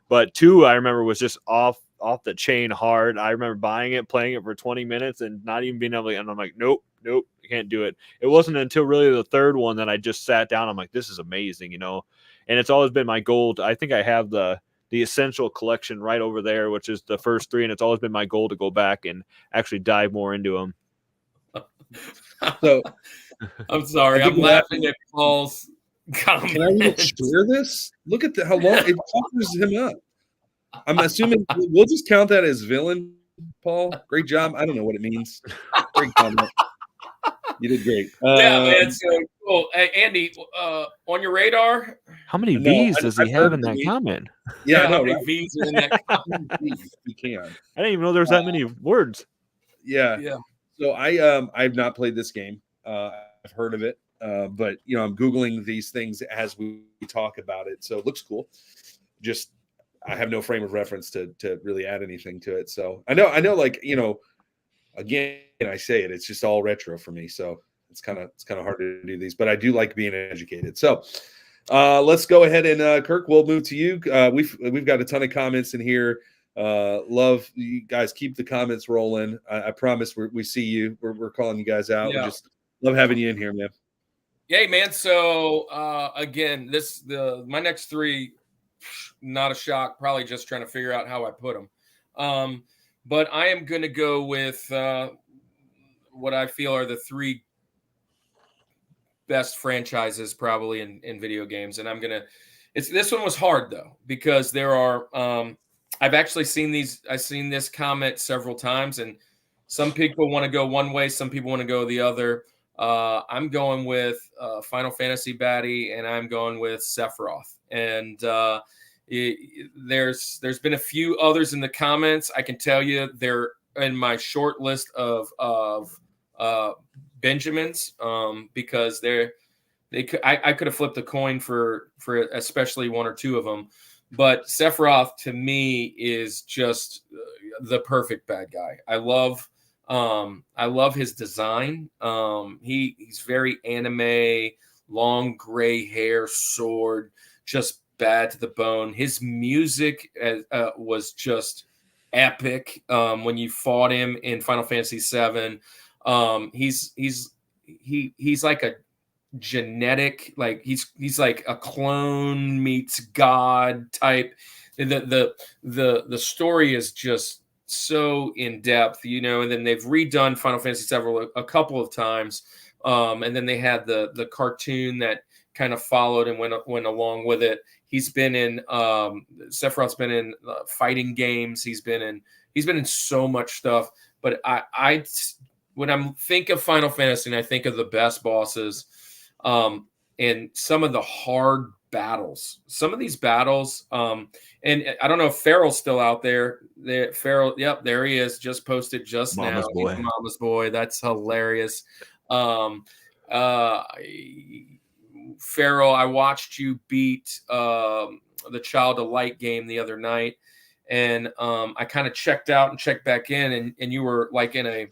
But 2, I remember, was just off the chain hard. I remember buying it, playing it for 20 minutes, and not even being able to. And I'm like, nope, I can't do it. It wasn't until really the third one that I just sat down. I'm like, this is amazing, And it's always been my goal. I think I have the essential collection right over there, which is the first 3, and it's always been my goal to go back and actually dive more into them. So I'm sorry, I'm laughing at Paul's comment. Can I even share this? Look at how long it offers him up. I'm assuming we'll just count that as villain, Paul. Great job. I don't know what it means. Great comment. You did great. Yeah, man. So cool. Hey, Andy, on your radar? How many V's does he have in that comment? Yeah, how many V's are in that comment? You can. I didn't even know there was that many words. Yeah. So I've not played this game. I've heard of it, but I'm Googling these things as we talk about it. So it looks cool. Just I have no frame of reference to really add anything to it. So I know, like, again, I say it, it's just all retro for me. So it's kind of hard to do these, but I do like being educated. So let's go ahead and Kirk, we'll move to you. We've got a ton of comments in here. Love you guys. Keep the comments rolling. I promise we see you. We're calling you guys out. Yeah. We just love having you in here, man. Hey, man. So again, my next 3, not a shock. Probably just trying to figure out how I put them. But I am going to go with what I feel are the 3 best franchises probably in video games. And this one was hard though, because there are, I've actually I've seen this comment several times, and some people want to go one way, some people want to go the other. I'm going with Final Fantasy baddie, and I'm going with Sephiroth. And there's been a few others in the comments. I can tell you they're in my short list of Benjamins, because I could have flipped a coin for especially 1 or 2 of them. But Sephiroth to me is just the perfect bad guy. I love his design. He's very anime, long gray hair, sword, just bad to the bone. His music was just epic. When you fought him in Final Fantasy VII, he's like a genetic, like he's like a clone meets God type. The story is just so in depth, and then they've redone Final Fantasy VII a couple of times, and then they had the cartoon that kind of followed and went along with it. He's been in Sephiroth's been in fighting games. He's been in so much stuff. But I when I think of Final Fantasy, and I think of the best bosses, and some of the hard battles, some of these battles, and I don't know if Farrell's still out there. Farrell, yep, there he is. Just posted just Mama's now. boy. Mama's boy. That's hilarious. Farrell, I watched you beat the Child of Light game the other night, and I kind of checked out and checked back in, and you were like in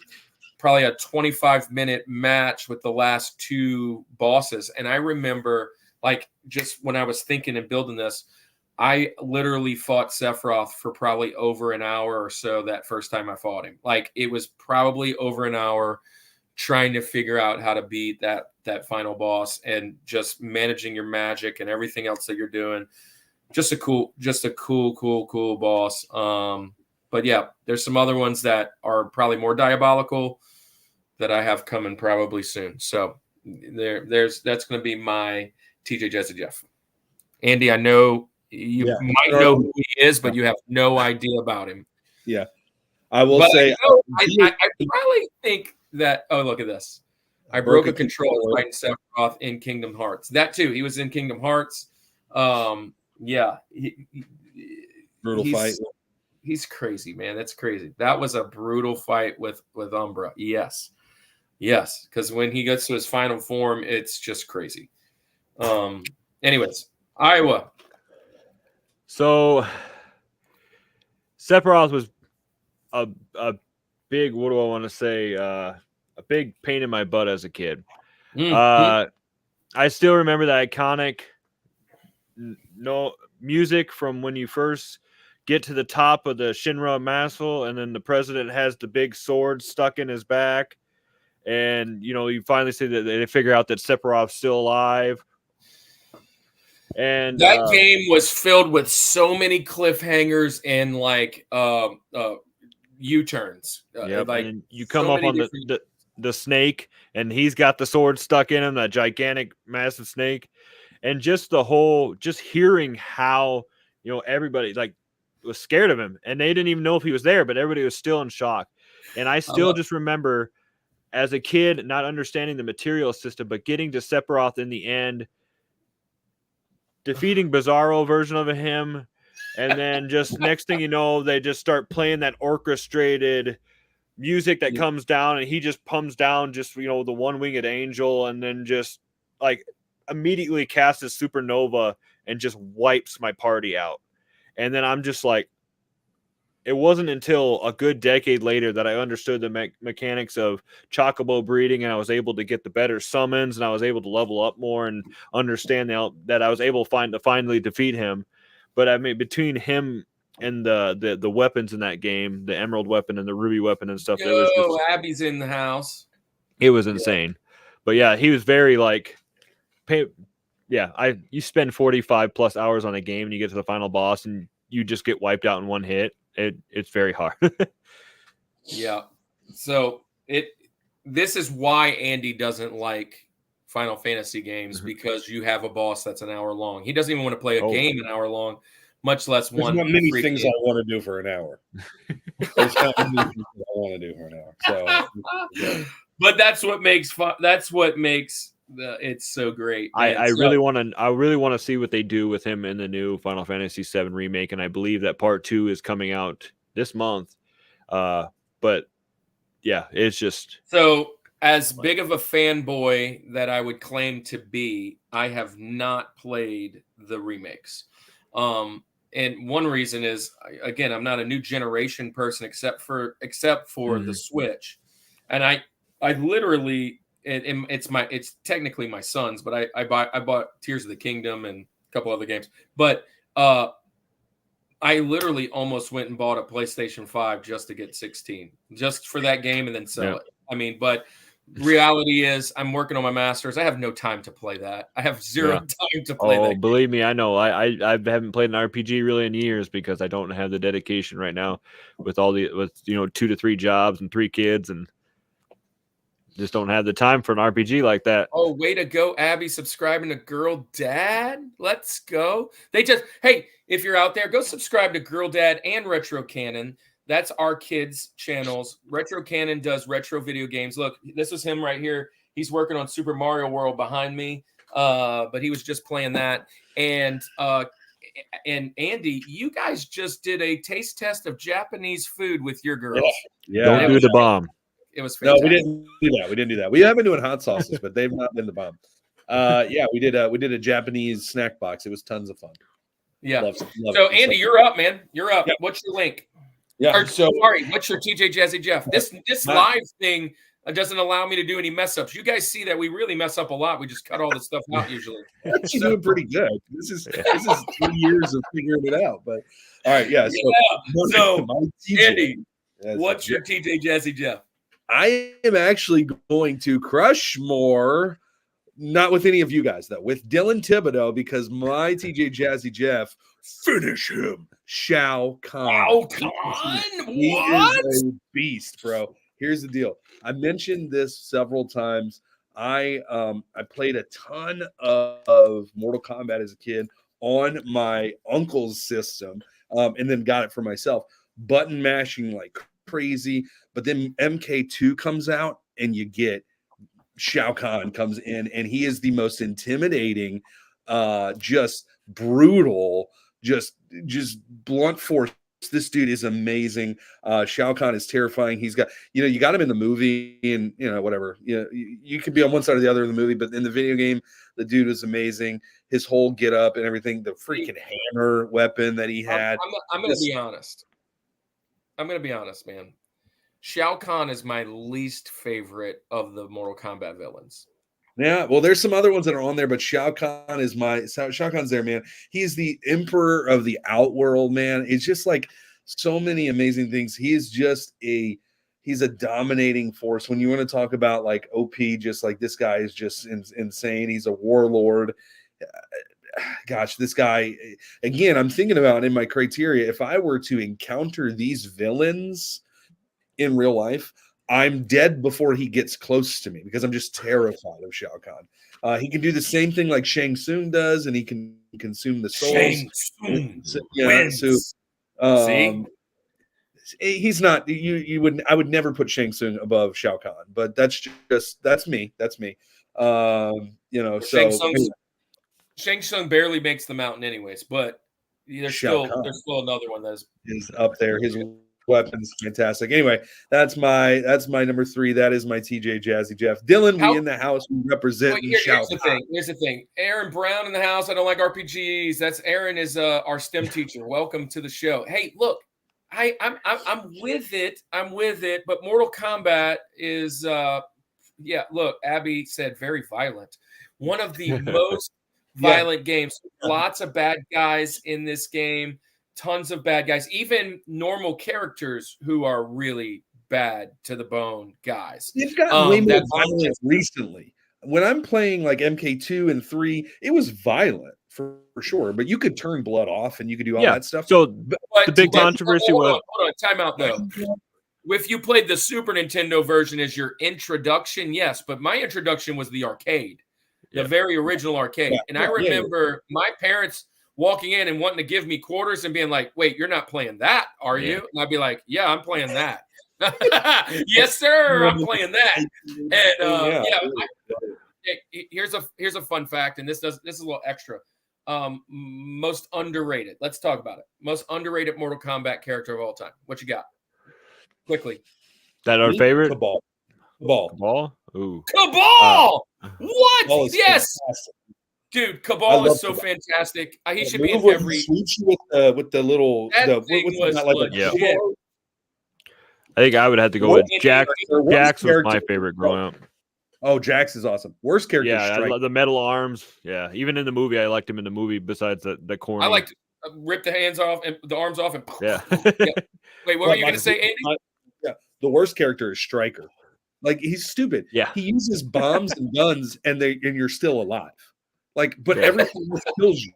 probably a 25-minute match with the last 2 bosses. And I remember, like, just when I was thinking and building this, I literally fought Sephiroth for probably over an hour or so that first time I fought him. Like, it was probably over an hour trying to figure out how to beat that final boss, and just managing your magic and everything else that you're doing. Just a cool boss. But yeah, there's some other ones that are probably more diabolical that I have coming probably soon. So that's going to be my TJ Jesse Jeff. Andy, I know you might know who he is, but you have no idea about him. Yeah, I will say. I probably think that. Oh, look at this! I broke a controller fighting Sephiroth in Kingdom Hearts. That too. He was in Kingdom Hearts. Yeah, brutal fight. He's crazy, man. That's crazy. That was a brutal fight with Umbra. Yes, because when he gets to his final form, it's just crazy. Anyways, Iowa. So Sephiroth was a big, what do I want to say? A big pain in my butt as a kid. I still remember the iconic music from when you first get to the top of the Shinra Mastle, and then the president has the big sword stuck in his back, and you finally see that they figure out that Sephiroth's still alive. And that game was filled with so many cliffhangers and like U-turns. Like, and you come up on the snake, and he's got the sword stuck in him, that gigantic, massive snake, and just hearing how everybody like was scared of him, and they didn't even know if he was there, but everybody was still in shock. And I still just remember as a kid not understanding the material system, but getting to Sephiroth in the end, defeating Bizarro version of him, and then just next thing you know, they just start playing that orchestrated music that comes down, and he just comes down just the one-winged angel, and then just like immediately casts his supernova and just wipes my party out. And then I'm just like, it wasn't until a good decade later that I understood the mechanics of chocobo breeding, and I was able to get the better summons, and I was able to level up more and understand that I was able to finally defeat him. But I mean, between him and the weapons in that game, the emerald weapon and the ruby weapon and stuff, Abby's in the house. It was insane. But yeah, he was very like, you spend 45 plus hours on a game and you get to the final boss and you just get wiped out in one hit. it's very hard. Yeah. So this is why Andy doesn't like Final Fantasy games, because you have a boss that's an hour long. He doesn't even want to play a game an hour long, much less There's one. not many things I want to do for an hour. There's not many things I want to do for an hour. So, but that's what makes fun. That's what makes it's so great. I really want to see what they do with him in the new Final Fantasy VII remake, and I believe that part 2 is coming out this month. But yeah, it's just so. As big of a fanboy that I would claim to be, I have not played the remakes. And one reason is, again, I'm not a new generation person except for the Switch. And I literally, it's technically my son's, but I bought Tears of the Kingdom and a couple other games. But I literally almost went and bought a PlayStation 5 just to get 16, just for that game and then sell it. I mean, but reality is I'm working on my master's. I have no time to play that. I have zero time to play that. Oh, believe me, I know. I haven't played an RPG really in years because I don't have the dedication right now with 2 to 3 jobs and 3 kids, and just don't have the time for an RPG like that. Oh, way to go, Abby, subscribing to Girl Dad. Let's go. Hey, if you're out there, go subscribe to Girl Dad and Retro Cannon. That's our kids' channels. Retro Cannon does retro video games. Look, this is him right here. He's working on Super Mario World behind me, but he was just playing that. And Andy, you guys just did a taste test of Japanese food with your girls. Yeah. Don't do the bomb. It was fantastic. No, we didn't do that. We have been doing hot sauces, but they've not been the bomb. We did a Japanese snack box. It was tons of fun. Yeah. Love so Andy, you're up, man. You're up. Yeah. What's your link? Yeah. Sorry, what's your TJ Jazzy Jeff? This live thing doesn't allow me to do any mess ups. You guys see that we really mess up a lot. We just cut all the stuff out usually. You're doing pretty good. This is 3 years of figuring it out. But all right, yeah. So Andy, what's your TJ Jazzy Jeff? I am actually going to Rushmore, not with any of you guys though, with Dylan Thibodeau, because my TJ Jazzy Jeff, finish him, Shao Kahn. Oh, come on. He is a beast, bro. Here's the deal. I mentioned this several times. I played a ton of Mortal Kombat as a kid on my uncle's system, and then got it for myself. Button mashing like crazy, but then MK2 comes out, and you get Shao Kahn comes in, and he is the most intimidating, just brutal, just blunt force. This dude is amazing. Shao Kahn is terrifying. He's got, you got him in the movie and, whatever. You could be on one side or the other of the movie, but in the video game, the dude was amazing. His whole get up and everything, the freaking hammer weapon that he had. I'm going to be honest. I'm going to be honest, man. Shao Kahn is my least favorite of the Mortal Kombat villains. Yeah, well, there's some other ones that are on there, but Shao Kahn is Shao Kahn's there, man. He's the emperor of the outworld, man. It's just like so many amazing things. He's a dominating force. When you want to talk about like OP, just like this guy is just insane. He's a warlord. Gosh, this guy, again, I'm thinking about in my criteria, if I were to encounter these villains in real life, I'm dead before he gets close to me because I'm just terrified of Shao Kahn. He can do the same thing like Shang Tsung does, and he can consume the souls. Shang Tsung wins. See? He's not. I would never put Shang Tsung above Shao Kahn, but that's me. That's me. Shang Tsung barely makes the mountain, anyways. But there's still another one that is up there. His weapons fantastic. Anyway, that's my number 3. That is my TJ Jazzy Jeff. Dylan, we in the house. We represent. Here's the thing. Aaron Brown in the house. I don't like RPGs. That's Aaron is our STEM teacher. Welcome to the show. Hey, look, I'm with it. I'm with it. But Mortal Kombat is look, Abby said very violent. One of the most violent games. Lots of bad guys in this game. Tons of bad guys, even normal characters who are really bad to the bone guys. They've gotten way more violent recently. when I'm playing like MK2 and 3, it was violent for sure, but you could turn blood off and you could do all that stuff. So But the big controversy was hold on, time out though. If you played the Super Nintendo version as your introduction, yes, but my introduction was the arcade, the very original arcade. And I remember my parents walking in and wanting to give me quarters and being like, wait, you're not playing that, are you? And I'd be like, yeah, I'm playing that. Yes, sir, I'm playing that. And here's a fun fact, and this is a little extra. Most underrated. Let's talk about it. Most underrated Mortal Kombat character of all time. What you got? Quickly. That our favorite? Cabal. Ooh. Cabal! What? Cabal is yes. Fantastic. Dude, Cabal is so fantastic. He should be in every. Sweeps you with the little. That thing was legit. I think I would have to go with Jax. Jax was my favorite growing up. Oh, Jax is awesome. Worst character. Yeah, I love the metal arms. Yeah, even in the movie, I liked him in the movie. Besides the corny, I liked rip the hands off and the arms off and. Yeah. Wait, what were you gonna say, Andy? Yeah, the worst character is Stryker. Like he's stupid. Yeah, he uses bombs and guns, and you're still alive. Like, but everything kills you.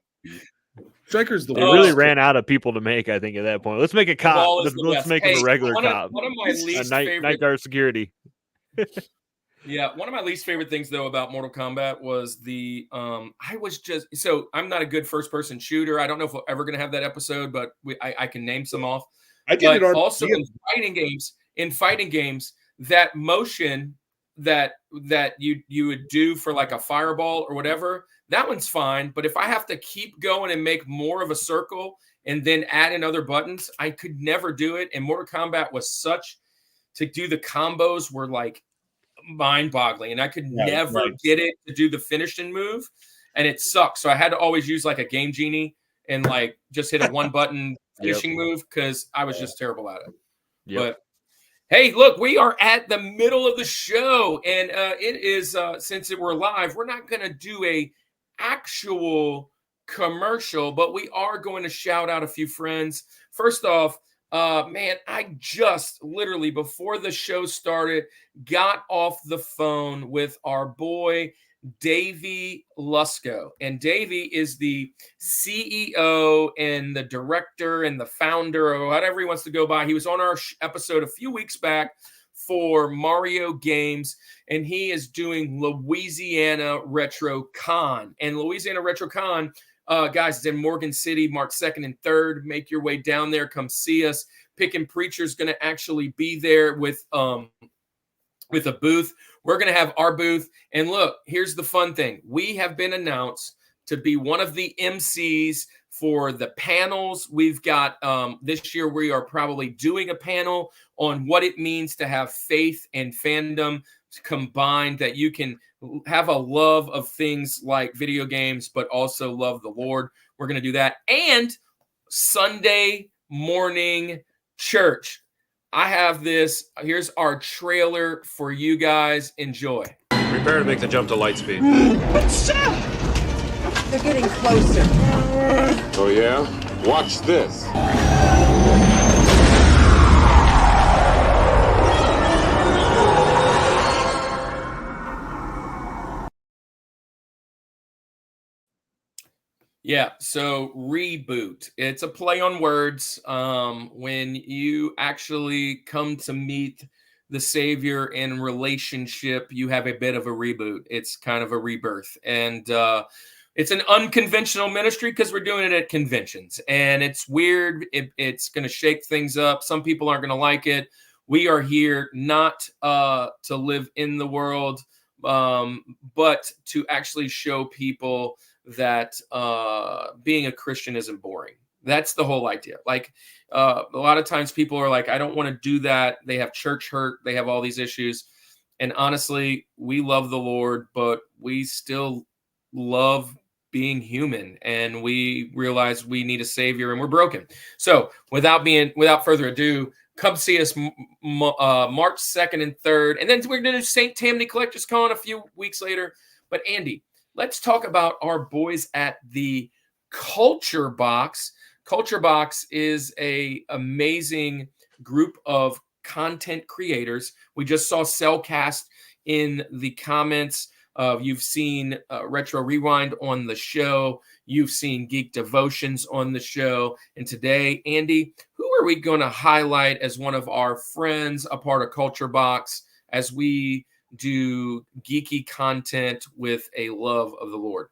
Stryker's the worst. They really ran out of people to make. I think at that point, let's make a cop. Let's make him a regular cop. One of my least favorite night guard security. Yeah, one of my least favorite things though about Mortal Kombat was I'm not a good first person shooter. I don't know if we're ever going to have that episode, but I can name some off. I did it also in fighting games, that motion that you would do for like a fireball or whatever, that one's fine. But if I have to keep going and make more of a circle and then add in other buttons, I could never do it. And Mortal Kombat was to do the combos were like mind-boggling, and I could never get it to do the finishing move, and it sucks. So I had to always use like a Game Genie and like just hit a one button finishing move because I was just terrible at it. But hey, look, we are at the middle of the show, and it is since we're live, we're not going to do a actual commercial, but we are going to shout out a few friends. First off, man, I just literally before the show started got off the phone with our boy Davey Lusco. And Davey is the CEO and the director and the founder or whatever he wants to go by. He was on our episode a few weeks back for Mario Games, and he is doing Louisiana Retro Con. And Louisiana Retro Con, guys, it's in Morgan City, March 2nd and 3rd. Make your way down there. Come see us. Pickin' Preacher's going to actually be there with a booth. We're going to have our booth. And look, here's the fun thing. We have been announced to be one of the MCs for the panels. We've got this year, we are probably doing a panel on what it means to have faith and fandom combined, that you can have a love of things like video games, but also love the Lord. We're going to do that. And Sunday morning church. I have this. Here's our trailer for you guys. Enjoy. Prepare to make the jump to light speed. They're getting closer. Oh, yeah? Watch this. Yeah, so reboot. It's a play on words. When you actually come to meet the Savior in relationship, you have a bit of a reboot. It's kind of a rebirth. And it's an unconventional ministry because we're doing it at conventions. And it's weird. It's going to shake things up. Some people aren't going to like it. We are here not to live in the world, but to actually show people that being a Christian isn't boring. That's the whole idea. Like a lot of times people are like, I don't want to do that. They have church hurt. They have all these issues. And honestly, we love the Lord, but we still love being human, and we realize we need a savior and we're broken. So without further ado, come see us March 2nd and 3rd. And then we're going to do St. Tammany Collectors Con a few weeks later. But Andy, let's talk about our boys at the Culture Box. Culture Box is an amazing group of content creators. We just saw Cellcast in the comments. You've seen Retro Rewind on the show. You've seen Geek Devotions on the show. And today, Andy, who are we going to highlight as one of our friends, a part of Culture Box, as we do geeky content with a love of the Lord?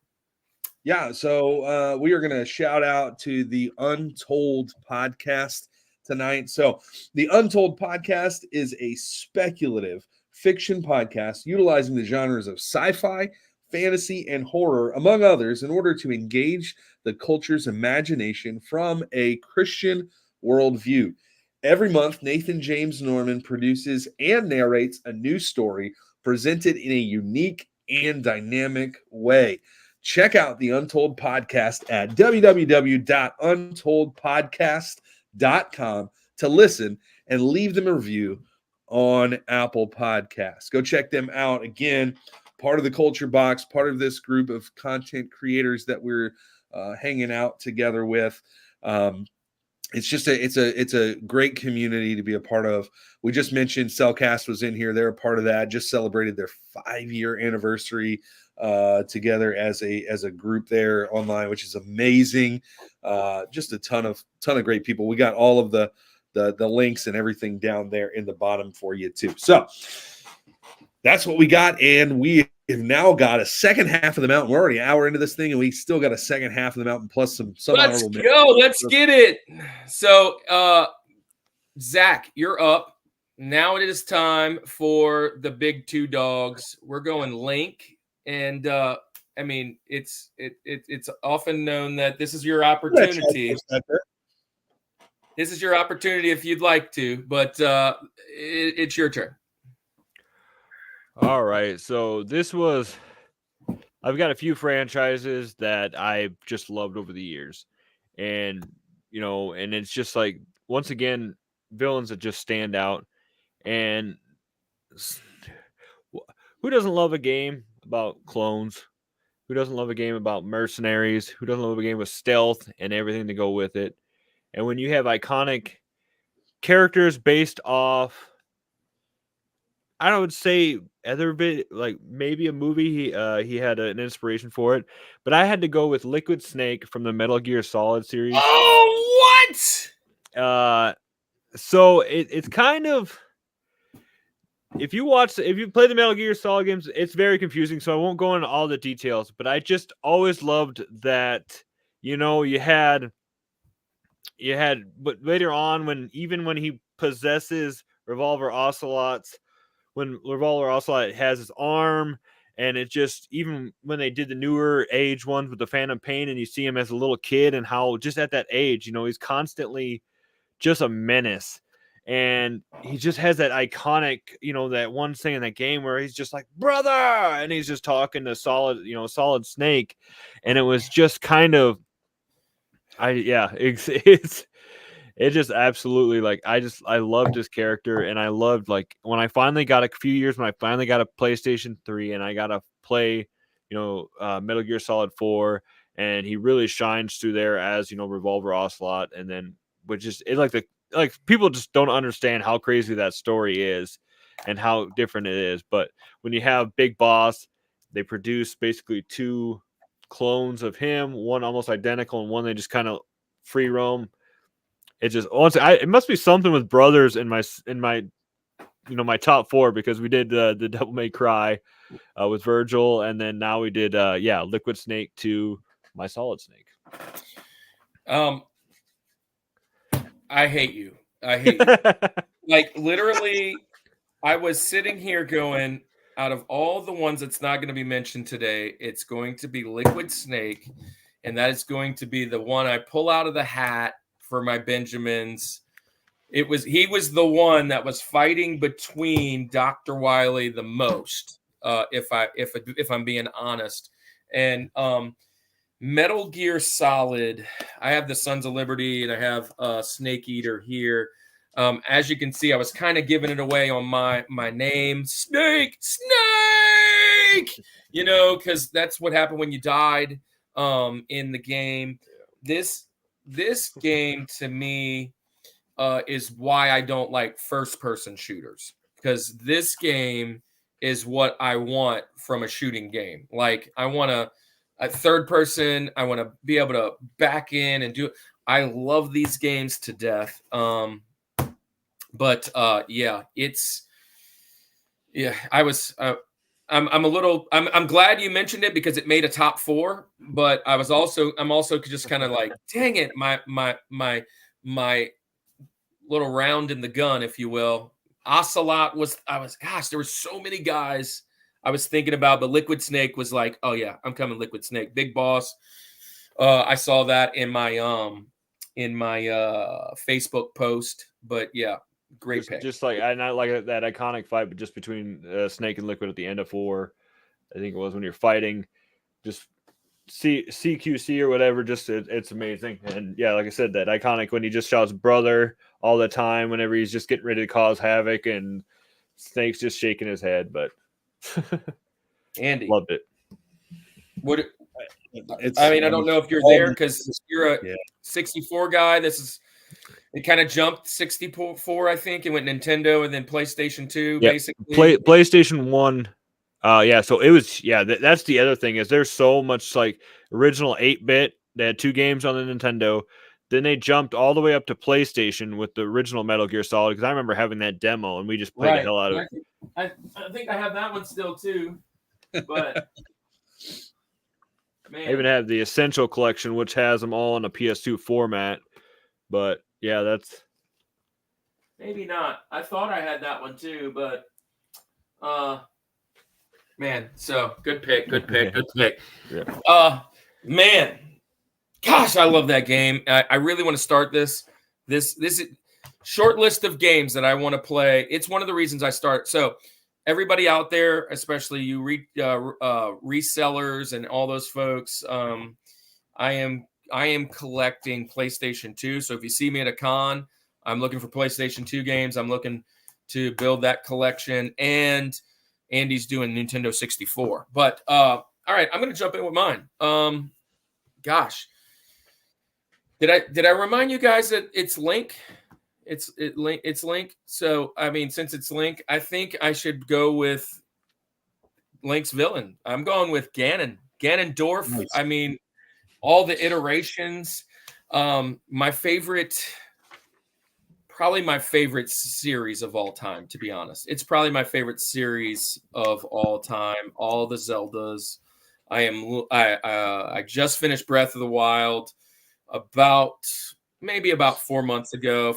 Yeah, so we are going to shout out to the Untold podcast tonight. So, the Untold podcast is a speculative fiction podcast utilizing the genres of sci-fi, fantasy, and horror, among others, in order to engage the culture's imagination from a Christian worldview. Every month, Nathan James Norman produces and narrates a new story presented in a unique and dynamic way. Check out the Untold podcast at www.untoldpodcast.com to listen and leave them a review on Apple Podcasts. Go check them out. Again, part of the Culture Box, part of this group of content creators that we're hanging out together with. It's a great community to be a part of. We just mentioned Cellcast was in here. They're a part of that. Just celebrated their 5-year anniversary together as a group there online, which is amazing. Just a ton of great people. We got all of the links and everything down there in the bottom for you too. So that's what we got, and we have now got a second half of the mountain. We're already an hour into this thing, and we still got a second half of the mountain plus some Let's go. Let's get it. So, Zach, you're up. Now it is time for the big two dogs. We're going Link, and I mean, it's often known that this is your opportunity. This is your opportunity if you'd like to, but it's your turn. All right. So I've got a few franchises that I've just loved over the years. And, and it's just like, once again, villains that just stand out. And who doesn't love a game about clones? Who doesn't love a game about mercenaries? Who doesn't love a game with stealth and everything to go with it? And when you have iconic characters based off, I would say other bit like maybe a movie. He had an inspiration for it, but I had to go with Liquid Snake from the Metal Gear Solid series. Oh, what? So it's kind of, if you play the Metal Gear Solid games, it's very confusing. So I won't go into all the details, but I just always loved that. You had, but later on when he possesses Revolver Ocelots. When Revolver Ocelot has his arm, and it just, even when they did the newer age ones with the Phantom Pain, and you see him as a little kid and how just at that age, he's constantly just a menace. And he just has that iconic, that one thing in that game where he's just like, brother, and he's just talking to Solid Snake. And it was just kind of, it just absolutely, like, I loved his character, and I loved, like, when I finally got a PlayStation 3 and I got to play, Metal Gear Solid 4, and he really shines through there as, Revolver Ocelot. And then, which is, people just don't understand how crazy that story is and how different it is. But when you have Big Boss, they produce basically 2 clones of him, one almost identical and one they just kind of free roam. It just, it must be something with brothers in my my top 4, because we did the Devil May Cry with Virgil, and then now we did Liquid Snake to my Solid Snake. I hate you. Like, literally, I was sitting here going, out of all the ones that's not going to be mentioned today, it's going to be Liquid Snake, and that is going to be the one I pull out of the hat for my Benjamins. He was the one that was fighting between Dr. Wily the most, if I'm being honest. And Metal Gear Solid, I have the Sons of Liberty and I have Snake Eater here. As you can see, I was kind of giving it away on my name, Snake, because that's what happened when you died in the game. This game, to me, is why I don't like first-person shooters, because this game is what I want from a shooting game. Like I want a third person. I want to be able to back in and do it. I love these games to death. But yeah, I was I'm a little I'm glad you mentioned it because it made a top 4, but I'm also just kind of like, dang it, my little round in the gun, if you will. Ocelot gosh, there were so many guys I was thinking about, but Liquid Snake was like, oh yeah, I'm coming Liquid Snake. Big Boss. I saw that in my Facebook post, but yeah, great pick. Just like I not like that iconic fight, but just between Snake and Liquid at the end of 4, I think it was when you're fighting, just CQC or whatever. Just it's amazing, and yeah, like I said, that iconic when he just shouts "brother" all the time whenever he's just getting ready to cause havoc, and Snake's just shaking his head. But Andy loved it. I don't know if you're there because you're a 64 guy. It kind of jumped 64, I think. It went Nintendo and then PlayStation 2, basically. PlayStation 1. So it was, that's the other thing is there's so much like original 8-bit. They had 2 games on the Nintendo. Then they jumped all the way up to PlayStation with the original Metal Gear Solid because I remember having that demo and we just played the hell out of it. I think I have that one still too. But man. I even have the Essential Collection, which has them all in a PS2 format. But yeah, that's maybe not. I thought I had that one too, but man, so good pick. Yeah. Man, gosh, I love that game. I really want to start this is short list of games that I want to play. It's one of the reasons I start. So everybody out there, especially you resellers and all those folks, I am collecting PlayStation 2. So if you see me at a con, I'm looking for PlayStation 2 games. I'm looking to build that collection, and Andy's doing Nintendo 64. But all right, I'm going to jump in with mine. Gosh, did I remind you guys that it's Link? It's Link. So I mean, since it's Link, I think I should go with Link's villain. I'm going with Ganondorf. Nice. I mean, all the iterations. Probably my favorite series of all time, to be honest. It's probably my favorite series of all time. All the Zeldas. I just finished Breath of the Wild about 5 months ago.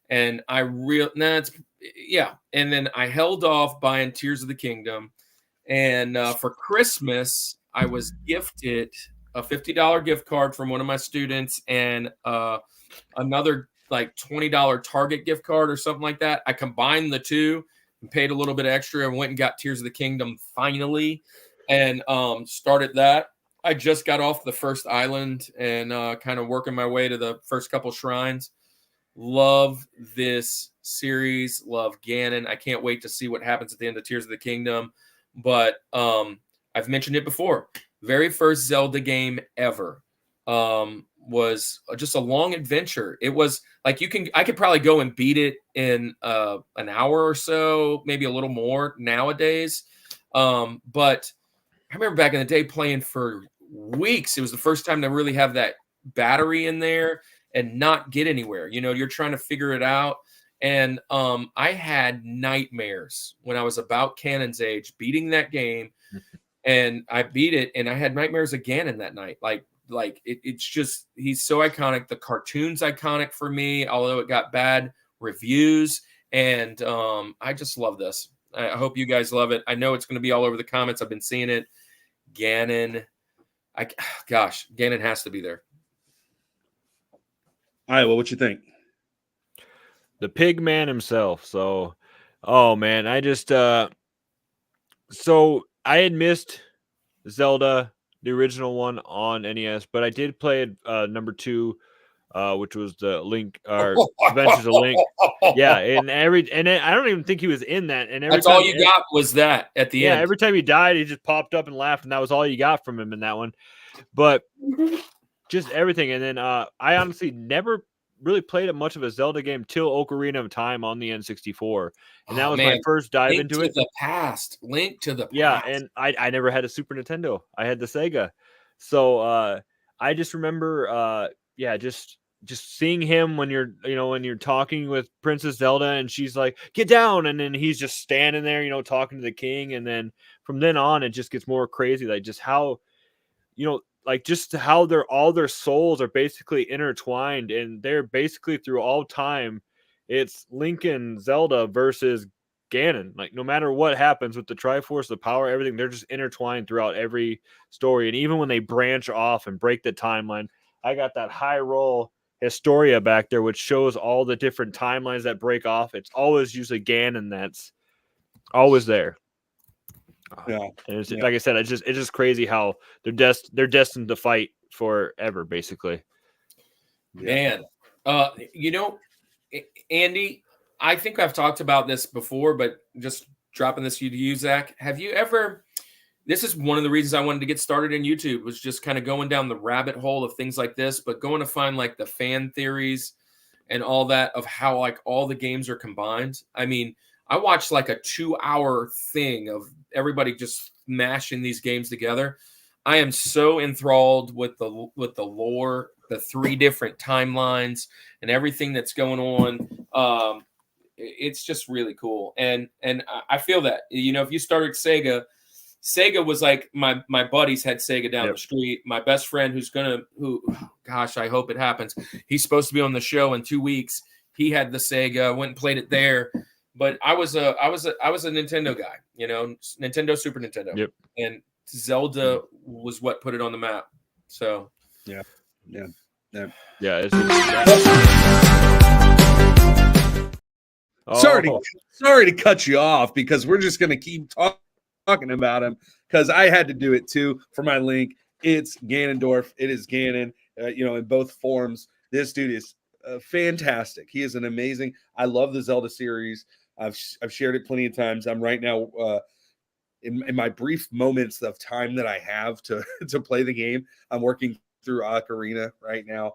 And and then I held off buying Tears of the Kingdom. And for Christmas, I was gifted a $50 gift card from one of my students and another like $20 Target gift card or something like that. I combined the two and paid a little bit extra and went and got Tears of the Kingdom finally and started that. I just got off the first island and kind of working my way to the first couple shrines. Love this series. Love Ganon. I can't wait to see what happens at the end of Tears of the Kingdom. But I've mentioned it before. Very first Zelda game ever was just a long adventure. It was like I could probably go and beat it in an hour or so, maybe a little more nowadays. But I remember back in the day playing for weeks. It was the first time to really have that battery in there and not get anywhere. You know, you're trying to figure it out. And I had nightmares when I was about Canon's age, beating that game. And I beat it, and I had nightmares again in that night. It's just, he's so iconic. The cartoon's iconic for me, although it got bad reviews. And I just love this. I hope you guys love it. I know it's going to be all over the comments. I've been seeing it. Ganon. Ganon has to be there. All right, well, what you think? The pig man himself. So, oh man, I just so I had missed Zelda, the original one on NES, but I did play number 2, which was the Link or Adventures of Link. Yeah, and I don't even think he was in that. And that's all you got was that at the end. Yeah, every time he died, he just popped up and laughed, and that was all you got from him in that one. But just everything. And then I honestly never really played much of a Zelda game till Ocarina of Time on the N64, and that was my man. first dive Link into to it. the past. Link to the Yeah, past. and I never had a Super Nintendo. I had the Sega. So I just remember just seeing him when you're talking with Princess Zelda and she's like, "Get down," and then he's just standing there, talking to the king, and then from then on it just gets more crazy, like just how just how all their souls are basically intertwined, and they're basically through all time. It's Link and Zelda versus Ganon. Like no matter what happens with the Triforce, the power, everything, they're just intertwined throughout every story. And even when they branch off and break the timeline, I got that high roll Historia back there, which shows all the different timelines that break off. It's always usually Ganon that's always there. Yeah. And it's, like I said, it's just crazy how they're destined to fight forever, basically. Man, Andy, I think I've talked about this before, but just dropping this to you, Zach. Have you ever? This is one of the reasons I wanted to get started in YouTube, was just kind of going down the rabbit hole of things like this, but going to find like the fan theories and all that of how like all the games are combined. I mean, I watched like a 2-hour thing of everybody just mashing these games together. I am so enthralled with the lore, the 3 different timelines, and everything that's going on. It's just really cool, and I feel that if you started Sega was like my buddies had Sega down the street. My best friend gosh, I hope it happens. He's supposed to be on the show in 2 weeks. He had the Sega, went and played it there. But I was a Nintendo guy, Nintendo, Super Nintendo. Yep. And Zelda was what put it on the map. So yeah. Sorry to cut you off, because we're just gonna keep talking about him, because I had to do it too for my link. It's Ganondorf. It is Ganon, in both forms. This dude is fantastic. He is an amazing. I love the Zelda series. I've shared it plenty of times. I'm right now in my brief moments of time that I have to play the game. I'm working through Ocarina right now,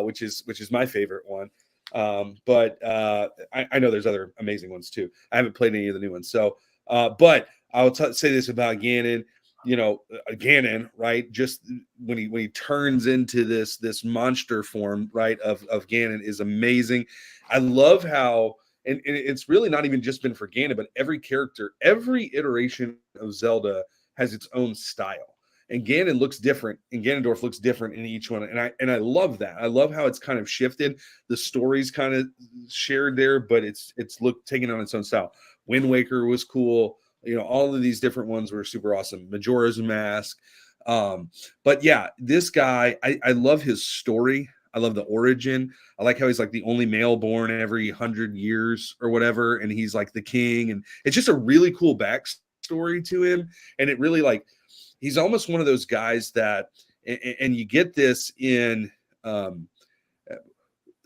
which is my favorite one. But I know there's other amazing ones too. I haven't played any of the new ones. So, but I'll say this about Ganon. Ganon, right? Just when he turns into this monster form, right, of Ganon is amazing. I love how. And it's really not even just been for Ganon, but every character, every iteration of Zelda has its own style. And Ganon looks different, and Ganondorf looks different in each one. And I love that. I love how it's kind of shifted. The story's kind of shared there, but it's taking on its own style. Wind Waker was cool. All of these different ones were super awesome. Majora's Mask. But yeah, this guy, I love his story. I love the origin. I like how he's like the only male born every 100 years or whatever, and he's like the king, and it's just a really cool backstory to him. And it really, like, he's almost one of those guys that, and you get this in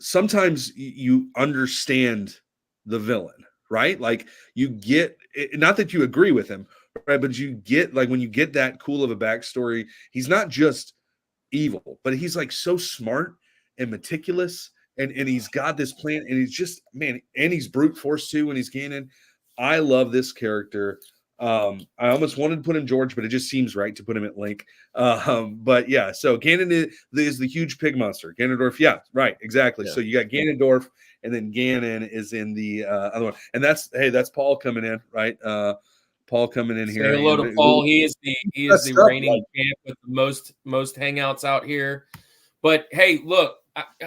sometimes you understand the villain, right? Like you get, not that you agree with him, right? But you get, like, when you get that cool of a backstory, he's not just evil, but he's like so smart and meticulous, and he's got this plan, and he's just, man, and he's brute force too when he's Ganon. I love this character. I almost wanted to put him George, but it just seems right to put him at Link. But yeah, so Ganon is the huge pig monster. Ganondorf, yeah, right, exactly. Yeah. So you got Ganondorf, and then Ganon is in the other one, and that's Paul coming in, right? Paul coming in here. Say hello to Paul. He is the reigning champ with the most hangouts out here. But hey, look,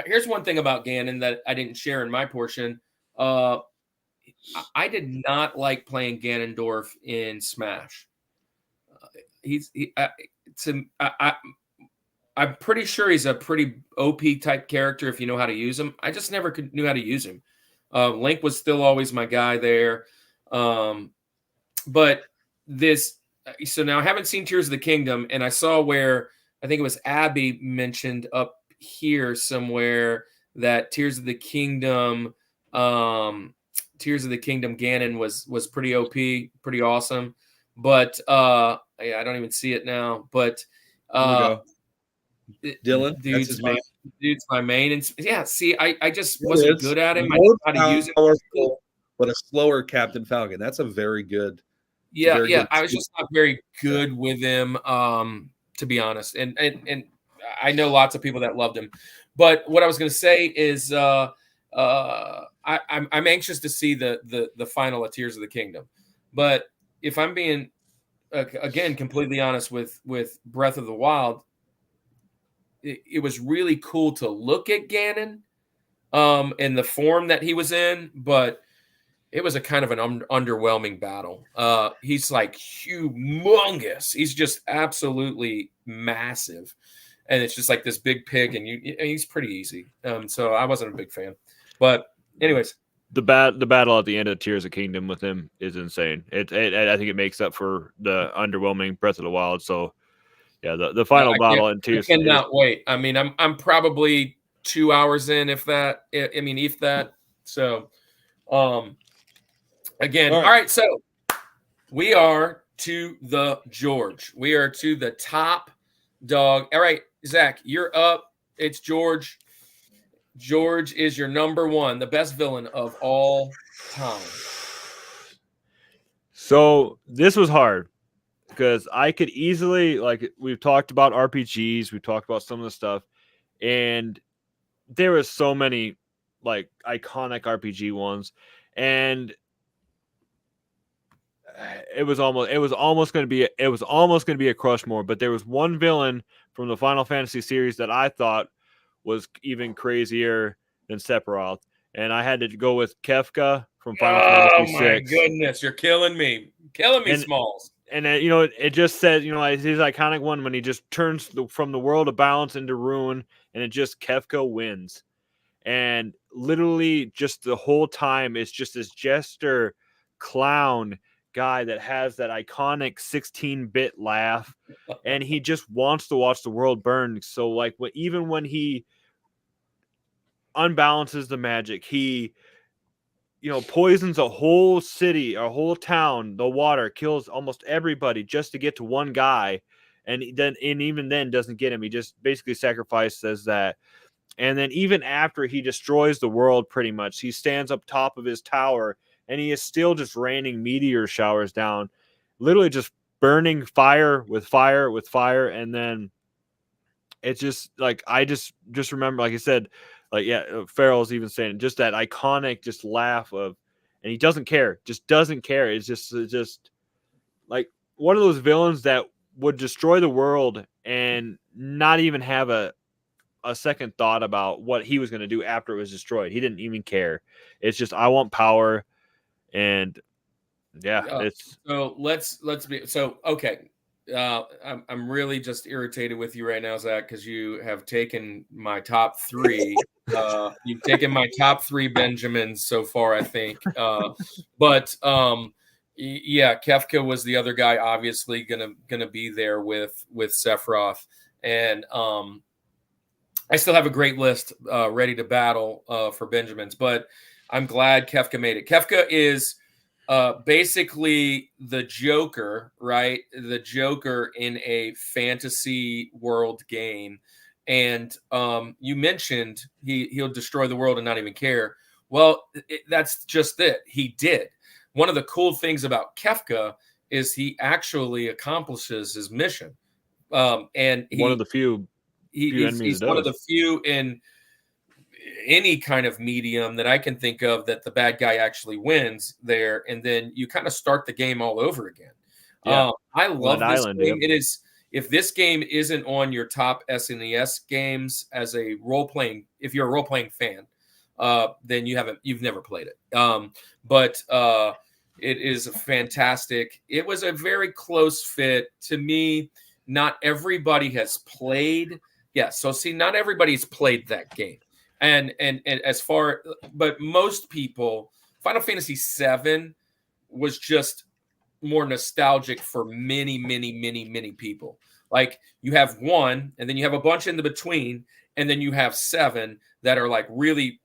here's one thing about Ganon that I didn't share in my portion. I did not like playing Ganondorf in Smash. I'm pretty sure he's a pretty OP type character if you know how to use him. I just never knew how to use him. Link was still always my guy there. But so now I haven't seen Tears of the Kingdom, and I saw where I think it was Abby mentioned up here somewhere that Tears of the Kingdom Ganon was pretty OP, pretty awesome. But I don't even see it now. But Dylan, that's his main. Dude's my main. And yeah, see, I just It wasn't is good at him. I more didn't know how to use it. powerful, but a slower Captain Falcon. That's a very good. Yeah, very yeah. good I was just not very good with him, to be honest. And I know lots of people that loved him. But what I was going to say is, I'm anxious to see the final of Tears of the Kingdom. But if I'm being again completely honest with Breath of the Wild, it was really cool to look at Ganon, and the form that he was in, but it was a kind of an underwhelming battle. He's like humongous. He's just absolutely massive. And it's just like this big pig, and he's pretty easy. So I wasn't a big fan. But anyways. The battle at the end of Tears of Kingdom with him is insane. I think it makes up for the underwhelming Breath of the Wild. So yeah, the final battle in Tears. I cannot wait. I mean, I'm probably 2 hours in, if that. I mean, if that. So again, all right. So we are to the George. We are to the top dog. All right, Zach, you're up. It's George. George is your number one, the best villain of all time. So this was hard because I could easily, like, we've talked about RPGs, we've talked about some of the stuff, and there was so many like iconic RPG ones, and it was almost going to be a Rushmore, but there was one villain from the Final Fantasy series that I thought was even crazier than Sephiroth, and I had to go with Kefka from Final Fantasy VI. Oh my goodness, you're killing me, Smalls. And it just says, his iconic one when he just turns from the world of balance into ruin, and it just Kefka wins, and literally just the whole time it's just this jester clown guy that has that iconic 16-bit laugh, and he just wants to watch the world burn. So like even when he unbalances the magic, he poisons a whole city, a whole town, the water, kills almost everybody just to get to one guy, and even then doesn't get him. He just basically sacrifices that. And then even after he destroys the world, pretty much, he stands up top of his tower and he is still just raining meteor showers down, literally just burning fire with fire with fire. And then it's just like, I just remember, like I said, like, yeah, Farrell's even saying just that iconic just laugh of, and he doesn't care, just doesn't care. It's just like one of those villains that would destroy the world and not even have a second thought about what he was going to do after it was destroyed. He didn't even care. It's just, I want power. And yeah, it's so let's be so okay. I'm really just irritated with you right now, Zach, because you have taken my top three. You've taken my top three Benjamins so far, I think. But yeah, Kefka was the other guy, obviously gonna be there with Sephiroth, and I still have a great list ready to battle for Benjamins, but I'm glad Kefka made it. Kefka is basically the Joker, right? The Joker in a fantasy world game. And you mentioned he'll destroy the world and not even care. Well, that's just it. He did. One of the cool things about Kefka is he actually accomplishes his mission. And one of the few he's one of the few in any kind of medium that I can think of that the bad guy actually wins there, and then you kind of start the game all over again. Yeah. I love this game. It is, if this game isn't on your top SNES games as a role-playing, if you're a role-playing fan, then you've never played it. But it is fantastic. It was a very close fit to me. Not everybody has played. Yeah. So see, not everybody's played that game. And but most people, Final Fantasy VII was just more nostalgic for many, many, many, many people. Like, you have one, and then you have a bunch in the between, and then you have 7 that are like really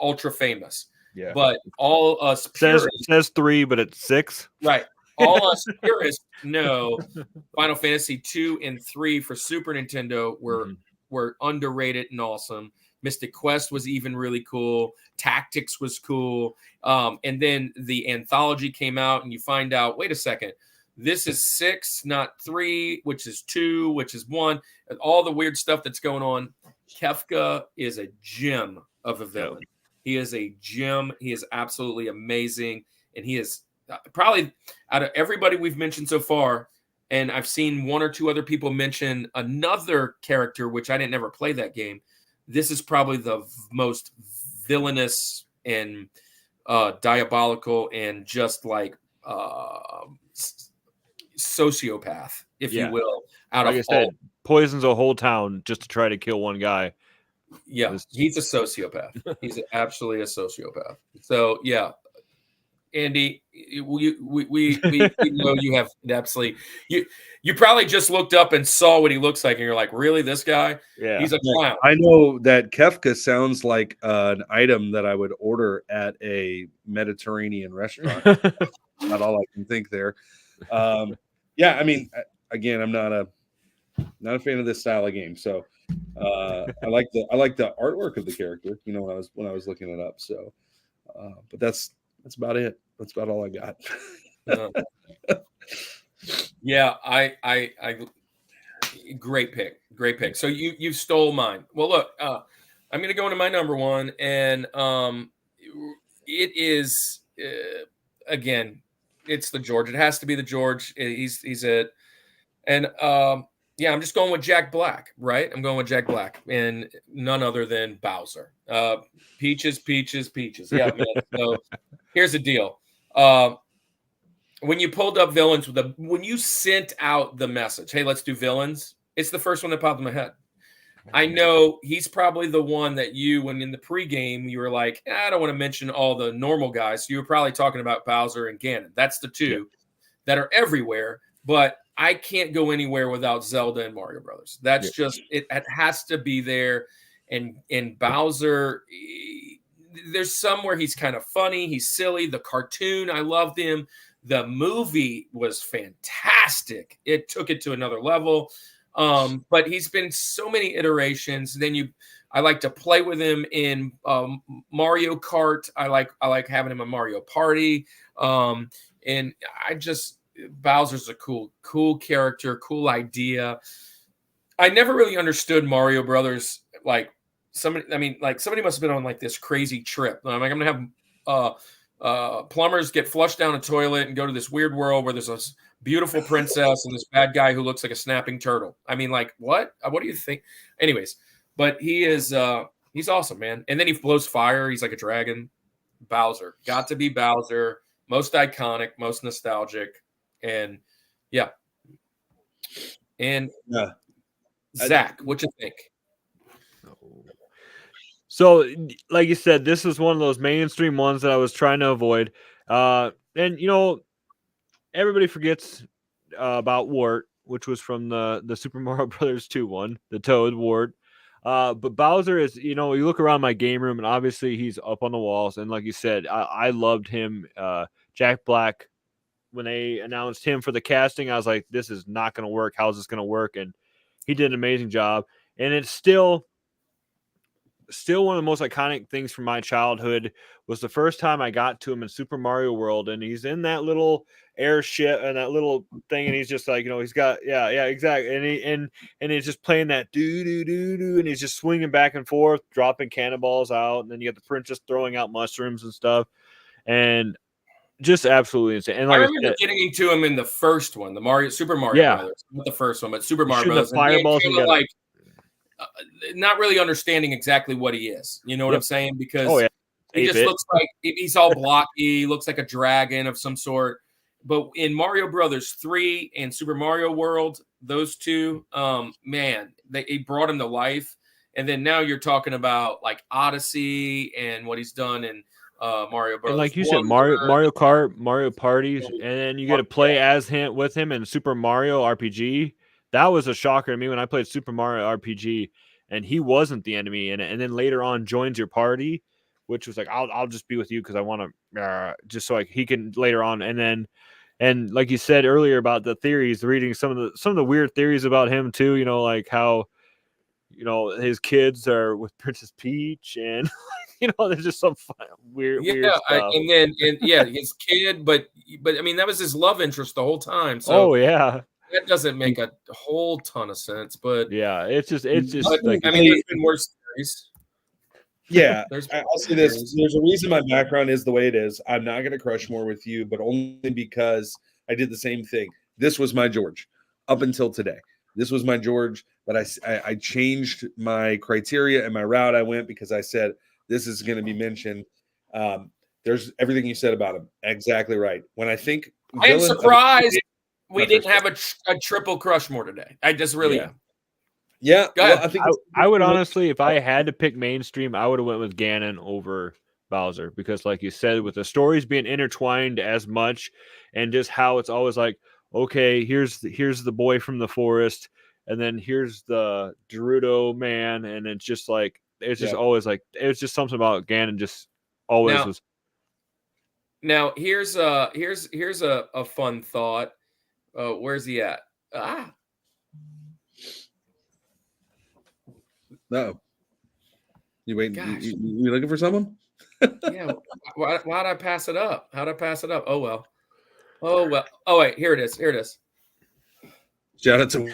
ultra famous. Yeah. But all us purists, says 3, but it's 6. Right. All us purists know Final Fantasy 2 and 3 for Super Nintendo were were underrated and awesome. Mystic Quest was even really cool. Tactics was cool. And then the anthology came out, and you find out, wait a second, this is 6, not 3, which is 2, which is 1. And all the weird stuff that's going on. Kefka is a gem of a villain. He is a gem. He is absolutely amazing. And he is probably, out of everybody we've mentioned so far, and I've seen 1 or 2 other people mention another character, which I didn't ever play that game. This is probably the most villainous and diabolical and just like sociopath, if you will. Like I said, poisons a whole town just to try to kill one guy. Yeah, he's a sociopath. He's absolutely a sociopath. So yeah, Andy, we know you have absolutely you probably just looked up and saw what he looks like, and you're like, really, this guy? Yeah, he's a clown. I know that Kefka sounds like an item that I would order at a Mediterranean restaurant. Not all I can think there. Yeah, I mean, again, I'm not a fan of this style of game, so I like the artwork of the character. You know, when I was looking it up. So, but that's about it. That's about all I got. Yeah, I great pick. So you stole mine. Well, look, I'm going to go into my number 1, and it is again, it's the George. It has to be the George. He's it, and yeah, I'm just going with Jack Black, right? I'm going with Jack Black, and none other than Bowser. Peaches. Yeah, man. So here's the deal. When you pulled up villains, when you sent out the message, hey, let's do villains, it's the first one that popped in my head. I know he's probably the one that when in the pregame, you were like, I don't want to mention all the normal guys. So you were probably talking about Bowser and Ganon. That's the 2 that are everywhere. But I can't go anywhere without Zelda and Mario Brothers. That's just, it has to be there. And Bowser, there's somewhere he's kind of funny. He's silly. The cartoon, I loved him. The movie was fantastic. It took it to another level. But he's been so many iterations. Then I like to play with him in Mario Kart. I like having him in Mario Party. And Bowser's a cool character, cool idea. I never really understood Mario Brothers. Like somebody must have been on like this crazy trip. I'm like, I'm gonna have plumbers get flushed down a toilet and go to this weird world where there's a beautiful princess and this bad guy who looks like a snapping turtle. I mean, like, what do you think? Anyways, but he's awesome, man. And then he blows fire. He's like a dragon. Bowser, got to be Bowser. Most iconic, most nostalgic. And yeah. And Zach, what you think? So, like you said, this is one of those mainstream ones that I was trying to avoid. And, you know, everybody forgets about Wart, which was from the Super Mario Brothers 2 one, the Toad Wart. But Bowser is, you know, you look around my game room, and obviously he's up on the walls. And like you said, I loved him. Jack Black, when they announced him for the casting, I was like, this is not going to work. How's this going to work? And he did an amazing job. And it's still one of the most iconic things from my childhood was the first time I got to him in Super Mario World, and he's in that little airship and that little thing, and he's just like, you know, he's got exactly, and he's just playing that do do do do, and he's just swinging back and forth, dropping cannonballs out, and then you got the princess throwing out mushrooms and stuff, and just absolutely insane. And like I remember getting to him in the first one, the Super Mario Brothers, not the first one, but Super Mario Brothers. Fireballs and like not really understanding exactly what he is. You know what I'm saying? Because he just looks like he's all blocky, looks like a dragon of some sort. But in Mario Brothers 3 and Super Mario World, those two, man, they brought him to life. And then now you're talking about like Odyssey and what he's done in Mario Brothers. And like you said, Mario Kart, Mario Parties, and then you get to play as him with him in Super Mario RPG. That was a shocker to me when I played Super Mario RPG, and he wasn't the enemy in it. And then later on, joins your party, which was like, I'll just be with you because I want to, just so he can later on. And like you said earlier about the theories, reading some of the weird theories about him too. You know, like how his kids are with Princess Peach, and there's just some fun, weird stuff. His kid, but I mean that was his love interest the whole time. So yeah, that doesn't make a whole ton of sense. But yeah, it's just like I mean, there's been worse series. Yeah, There's I'll say this. There's a reason my background is the way it is. I'm not going to crush more with you, but only because I did the same thing. This was my George up until today. This was my George, but I changed my criteria and my route I went because I said this is going to be mentioned. There's everything you said about him. Exactly right. When I think I am surprised we didn't have a triple Crushmore today. I just really am. Yeah, well, I think I would honestly, if I had to pick mainstream, I would have went with Ganon over Bowser because, like you said, with the stories being intertwined as much, and just how it's always like, okay, here's the boy from the forest, and then here's the Gerudo man, and it's just like it's just always like it's just something about Ganon just always was. Now here's a fun thought. Where's he at? No. You waiting? You looking for someone? Yeah. Why'd I pass it up? How'd I pass it up? Oh well. Oh wait, here it is. Shout out to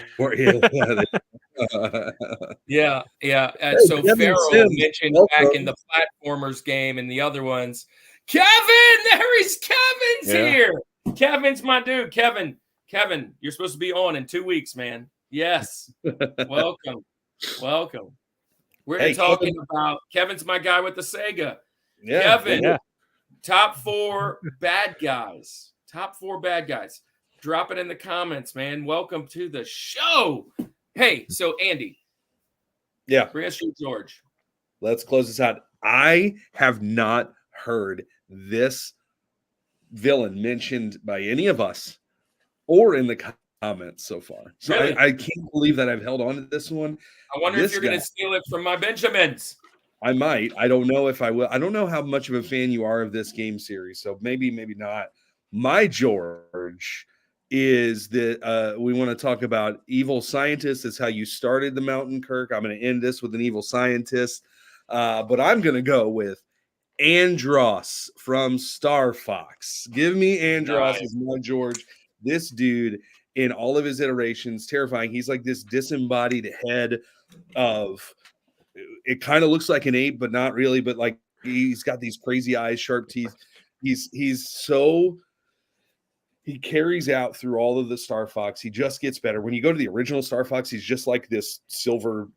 Yeah. So Kevin Farrell Sims, mentioned welcome. back in the platformers game and the other ones. Kevin, Kevin's here. Kevin's my dude. Kevin, you're supposed to be on in 2 weeks, man. Yes. Welcome. We're talking about Kevin's my guy with the Sega. Yeah, Kevin, top 4 bad guys. Drop it in the comments, man. Welcome to the show. Hey, so Andy. Yeah. Bring us your George. Let's close this out. I have not heard this villain mentioned by any of us or in the comments so far. So really? I can't believe that I've held on to this one. I wonder if you're going to steal it from my Benjamins. I might. I don't know if I will. I don't know how much of a fan you are of this game series. So maybe not. My George is that we want to talk about evil scientists. It's how you started the Mountain Kirk. I'm going to end this with an evil scientist. But I'm going to go with Andros from Star Fox. Give me Andros as my George. This dude, in all of his iterations, terrifying. He's like this disembodied head of, it kind of looks like an ape, but not really. But like he's got these crazy eyes, sharp teeth. He carries out through all of the Star Fox. He just gets better. When you go to the original Star Fox, he's just like this silver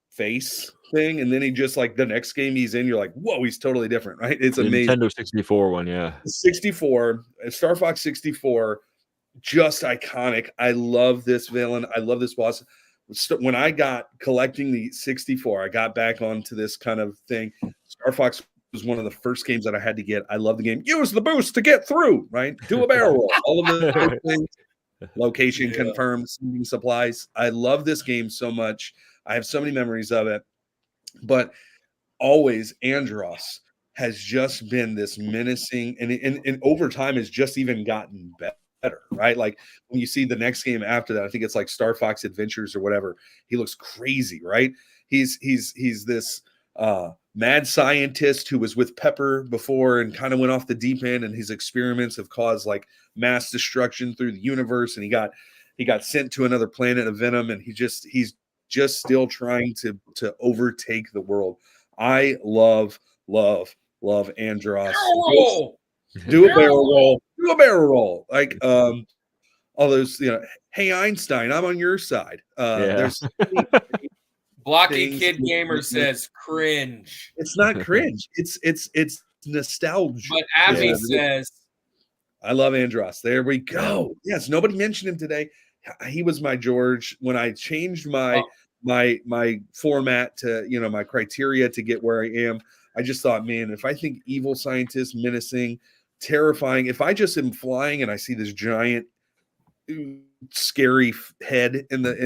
face thing, and then he just like the next game he's in, you're like, whoa, he's totally different, right? It's the amazing. Nintendo 64 one, yeah. 64, Star Fox 64, just iconic. I love this villain. I love this boss. When I got collecting the 64, I got back onto this kind of thing. Star Fox was one of the first games that I had to get. I love the game. Use the boost to get through, right? Do a barrel roll. All of the things. Location confirmed, sending supplies. I love this game so much. I have so many memories of it. But always Andros has just been this menacing, and over time has just even gotten better, right? Like when you see the next game after that, I think it's like Star Fox Adventures or whatever. He looks crazy, right? He's this mad scientist who was with Pepper before and kind of went off the deep end, and his experiments have caused like mass destruction through the universe, and he got sent to another planet of Venom, and he's just still trying to overtake the world. I love Andros. Do a barrel roll. Like all those, hey Einstein, I'm on your side. There's Blocky Kid Gamer says cringe. It's not cringe. It's nostalgia. But Abby says, I love Andros. There we go. Yes, nobody mentioned him today. He was my George when I changed my format to my criteria to get where I am. I just thought, man, if I think evil scientist, menacing, terrifying, if I just am flying and I see this giant scary head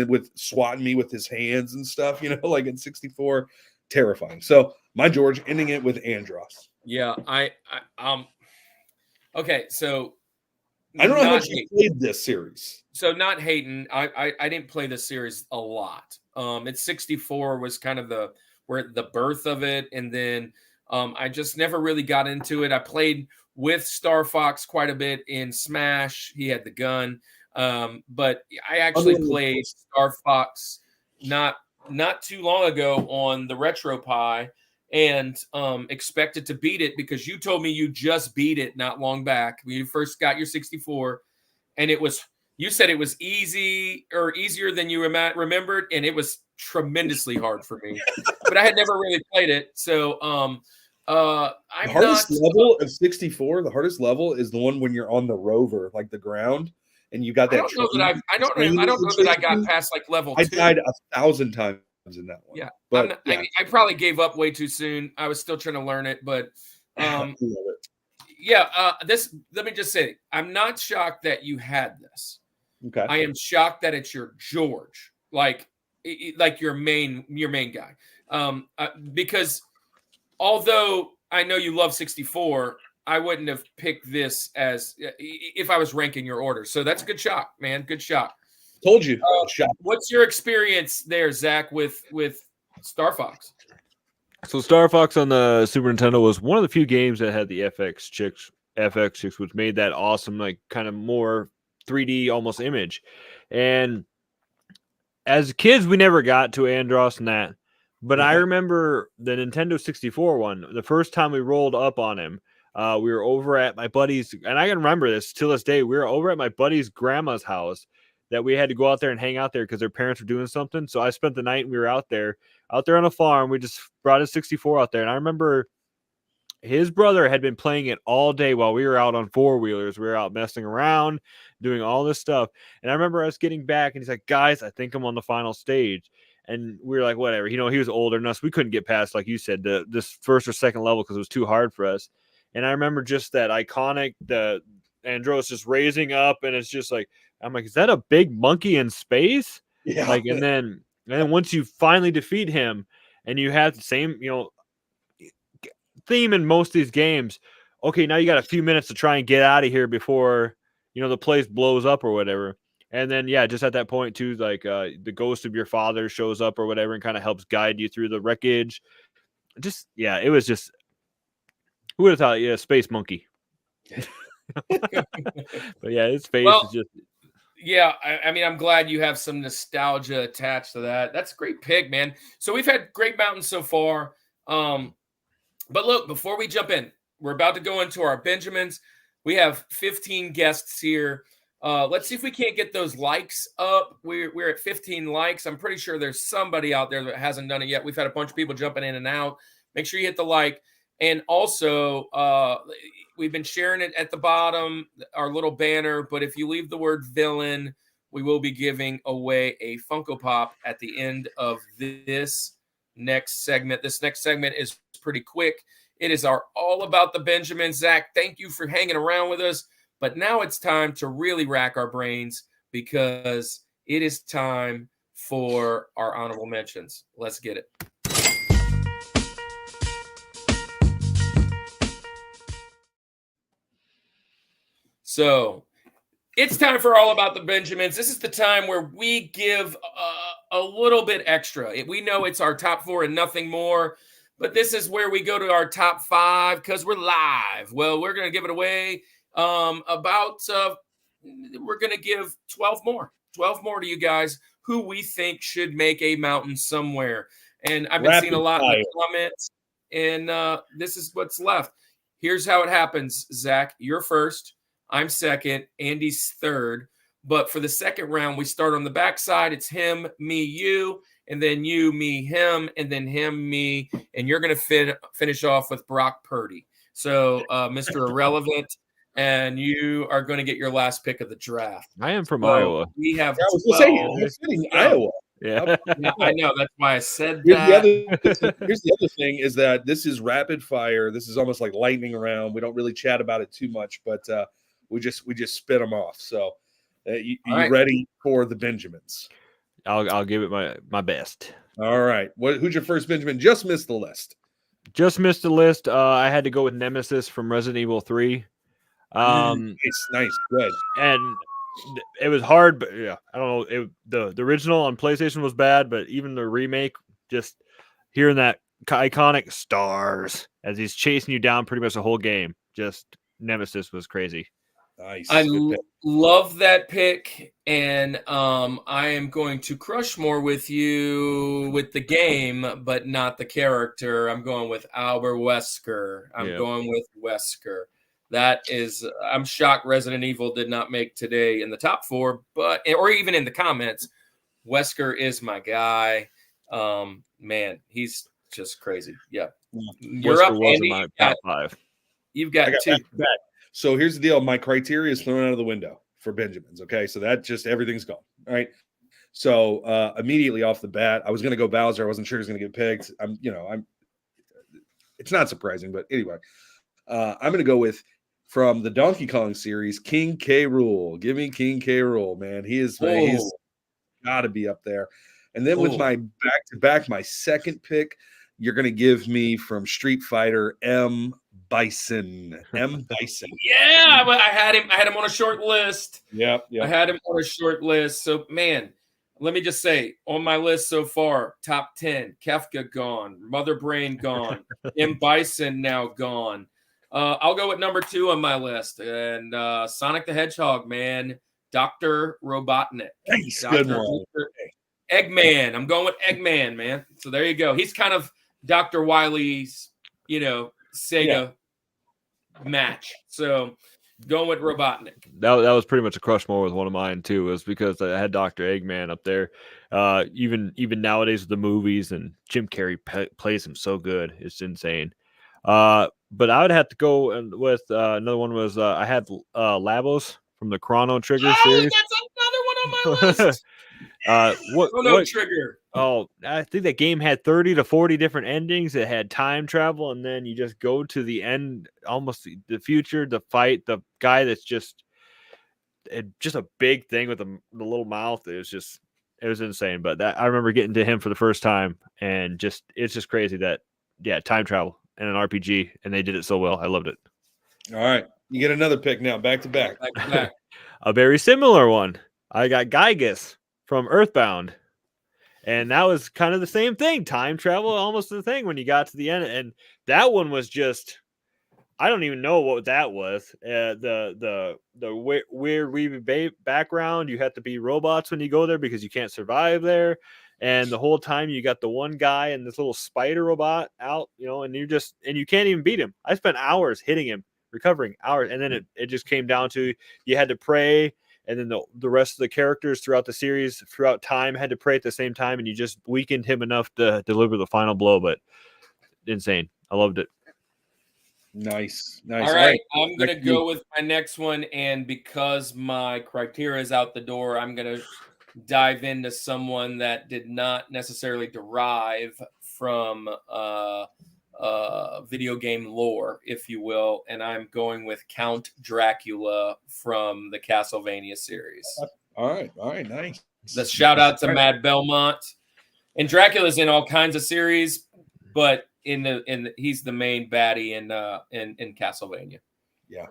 with swatting me with his hands and stuff, like in 64, terrifying. So my George, ending it with Andros. Yeah, okay, so I don't know how Not much you Hayden. played this series. So not Hayden. I didn't play this series a lot. It's 64 was kind of the birth of it, and then I just never really got into it. I played with Star Fox quite a bit in Smash. He had the gun, but I actually played Star Fox not too long ago on the Retro Pi, and expected to beat it because you told me you just beat it not long back when you first got your 64, and you said it was easy or easier than you remembered, and it was tremendously hard for me, but I had never really played it. So The hardest level of 64, the hardest level is the one when you're on the rover, like the ground, and you got that. I don't know that I got past like level 2. I died 1,000 times in that one. Yeah, but I mean, I probably gave up way too soon. I was still trying to learn it, but let me just say, I'm not shocked that you had this. Okay. I am shocked that it's your George, like your main guy, because although I know you love 64, I wouldn't have picked this as if I was ranking your order. So that's a good shot, man. Good shot. Told you. What's your experience there, Zach, with Star Fox? So Star Fox on the Super Nintendo was one of the few games that had the FX chicks, which made that awesome, like kind of more 3D almost image. And as kids, we never got to Andros and that. But I remember the Nintendo 64 one, the first time we rolled up on him, we were over at my buddy's, and I can remember this till this day. We were over at my buddy's grandma's house that we had to go out there and hang out there because their parents were doing something. So I spent the night and we were out there on a farm. We just brought his 64 out there. And I remember his brother had been playing it all day while we were out on four-wheelers. We were out messing around, doing all this stuff. And I remember us getting back and he's like, guys, I think I'm on the final stage. And we were like, whatever. He was older than us. We couldn't get past, like you said, this first or second level because it was too hard for us. And I remember just that iconic, the Andros just raising up, and it's just like, I'm like, is that a big monkey in space? Yeah. Like, and then once you finally defeat him, and you have the same, theme in most of these games. Okay, now you got a few minutes to try and get out of here before the place blows up or whatever. And then just at that point too, like the ghost of your father shows up or whatever and kind of helps guide you through the wreckage. It was just, who would have thought? Yeah, space monkey. But his face is just. Yeah, I mean, I'm glad you have some nostalgia attached to that. That's a great pick, man. So we've had great mountains so far. But look, before we jump in, we're about to go into our Benjamins. We have 15 guests here. Let's see if we can't get those likes up. We're at 15 likes. I'm pretty sure there's somebody out there that hasn't done it yet. We've had a bunch of people jumping in and out. Make sure you hit the like. And also, we've been sharing it at the bottom, our little banner. But if you leave the word villain, we will be giving away a Funko Pop at the end of this next segment. This next segment is pretty quick. It is our All About the Benjamin. Zach, thank you for hanging around with us. But now it's time to really rack our brains because it is time for our honorable mentions. Let's get it. So it's time for All About the Benjamins. This is the time where we give a little bit extra. We know it's our top 4 and nothing more, but this is where we go to our top 5 because we're live. Well, we're going to give it away. We're going to give 12 more to you guys who we think should make a mountain somewhere. And I've been seeing a lot in the comments, and this is what's left. Here's how it happens, Zach. You're first. I'm second. Andy's third. But for the second round, we start on the backside. It's him, me, you, and then you, me, him, and then him, me. And you're going to finish off with Brock Purdy. So, Mr. Irrelevant, and you are going to get your last pick of the draft. I am from Iowa. We have Iowa. Yeah. I know. That's why I said that. Here's the other thing is that this is rapid fire. This is almost like lightning round. We don't really chat about it too much, but we just spit them off. So you ready for the Benjamins? I'll give it my best. All right. Who's your first Benjamin? Just missed the list. Just missed the list. I had to go with Nemesis from Resident Evil 3. Nice, good. And it was hard, but yeah, I don't know. The original on PlayStation was bad, but even the remake, just hearing that iconic stars as he's chasing you down pretty much the whole game, just Nemesis was crazy. Nice. I Good pick. love that pick, and I am going to Crushmore with you with the game, but not the character. I'm going with Albert Wesker. I'm going with Wesker. That is, I'm shocked Resident Evil did not make today in the top 4, or even in the comments. Wesker is my guy. Man, he's just crazy. Yeah. You're Wesker up, was Andy. in my top 5. You've got 2. So here's the deal. My criteria is thrown out of the window for Benjamin's. Okay. So that just everything's gone. All right. So immediately off the bat, I was going to go Bowser. I wasn't sure he was going to get picked. It's not surprising, but anyway, I'm going to go with from the Donkey Kong series, King K. Rool. Give me King K. Rool, man. He's got to be up there. And then with my back-to-back, my second pick, you're going to give me from Street Fighter M. Bison. M. Bison. Yeah, but I had him on a short list. Yep. I had him on a short list. So, man, let me just say, on my list so far, top 10, Kefka gone, Mother Brain gone, M. Bison now gone. I'll go with number 2 on my list, and Sonic the Hedgehog, man, Dr. Robotnik. Nice, good one. Eggman. I'm going with Eggman, man. So there you go. He's kind of Dr. Wily's, Sega match. So going with Robotnik. That was pretty much a Crushmore with one of mine too. It was because I had Dr. Eggman up there. Even nowadays with the movies, and Jim Carrey plays him so good, it's insane. But I would have to go with another one was I had Labos from the Chrono Trigger series. That's another one on my list. What Trigger? Oh, I think that game had 30 to 40 different endings. It had time travel, and then you just go to the end, almost the future, to fight the guy that's just a big thing with the little mouth. It was insane. But I remember getting to him for the first time, and it's just crazy that time travel and an RPG, and they did it so well. I loved it. All right, you get another pick now, back to back. A very similar one. I got Gygus from Earthbound. And that was kind of the same thing. Time travel, almost the thing when you got to the end. And that one was just, I don't even know what that was. The weird background. You have to be robots when you go there because you can't survive there. And the whole time you got the one guy and this little spider robot out, and you can't even beat him. I spent hours hitting him, recovering hours. And then it just came down to, you had to pray. And then the rest of the characters throughout the series, throughout time, had to pray at the same time, and you just weakened him enough to deliver the final blow. But insane. I loved it. Nice. All right. I'm going to go with my next one, and because my criteria is out the door, I'm going to dive into someone that did not necessarily derive from video game lore, if you will, and I'm going with Count Dracula from the Castlevania series. All right, nice. Let's shout out to Matt Belmont. And Dracula's in all kinds of series, but he's the main baddie in Castlevania. Yeah.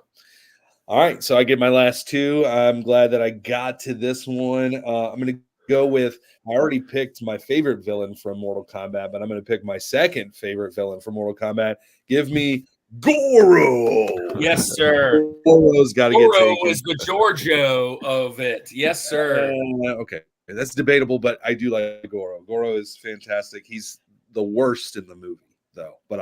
All right, so I get my last 2. I'm glad that I got to this one. I'm going to go with, I already picked my favorite villain from Mortal Kombat, but I'm going to pick my second favorite villain from Mortal Kombat. Give me Goro. Yes, sir. Goro's got to get taken. Goro is the Giorgio of it. Yes, sir. Okay, that's debatable, but I do like Goro. Goro is fantastic. He's the worst in the movie, though. But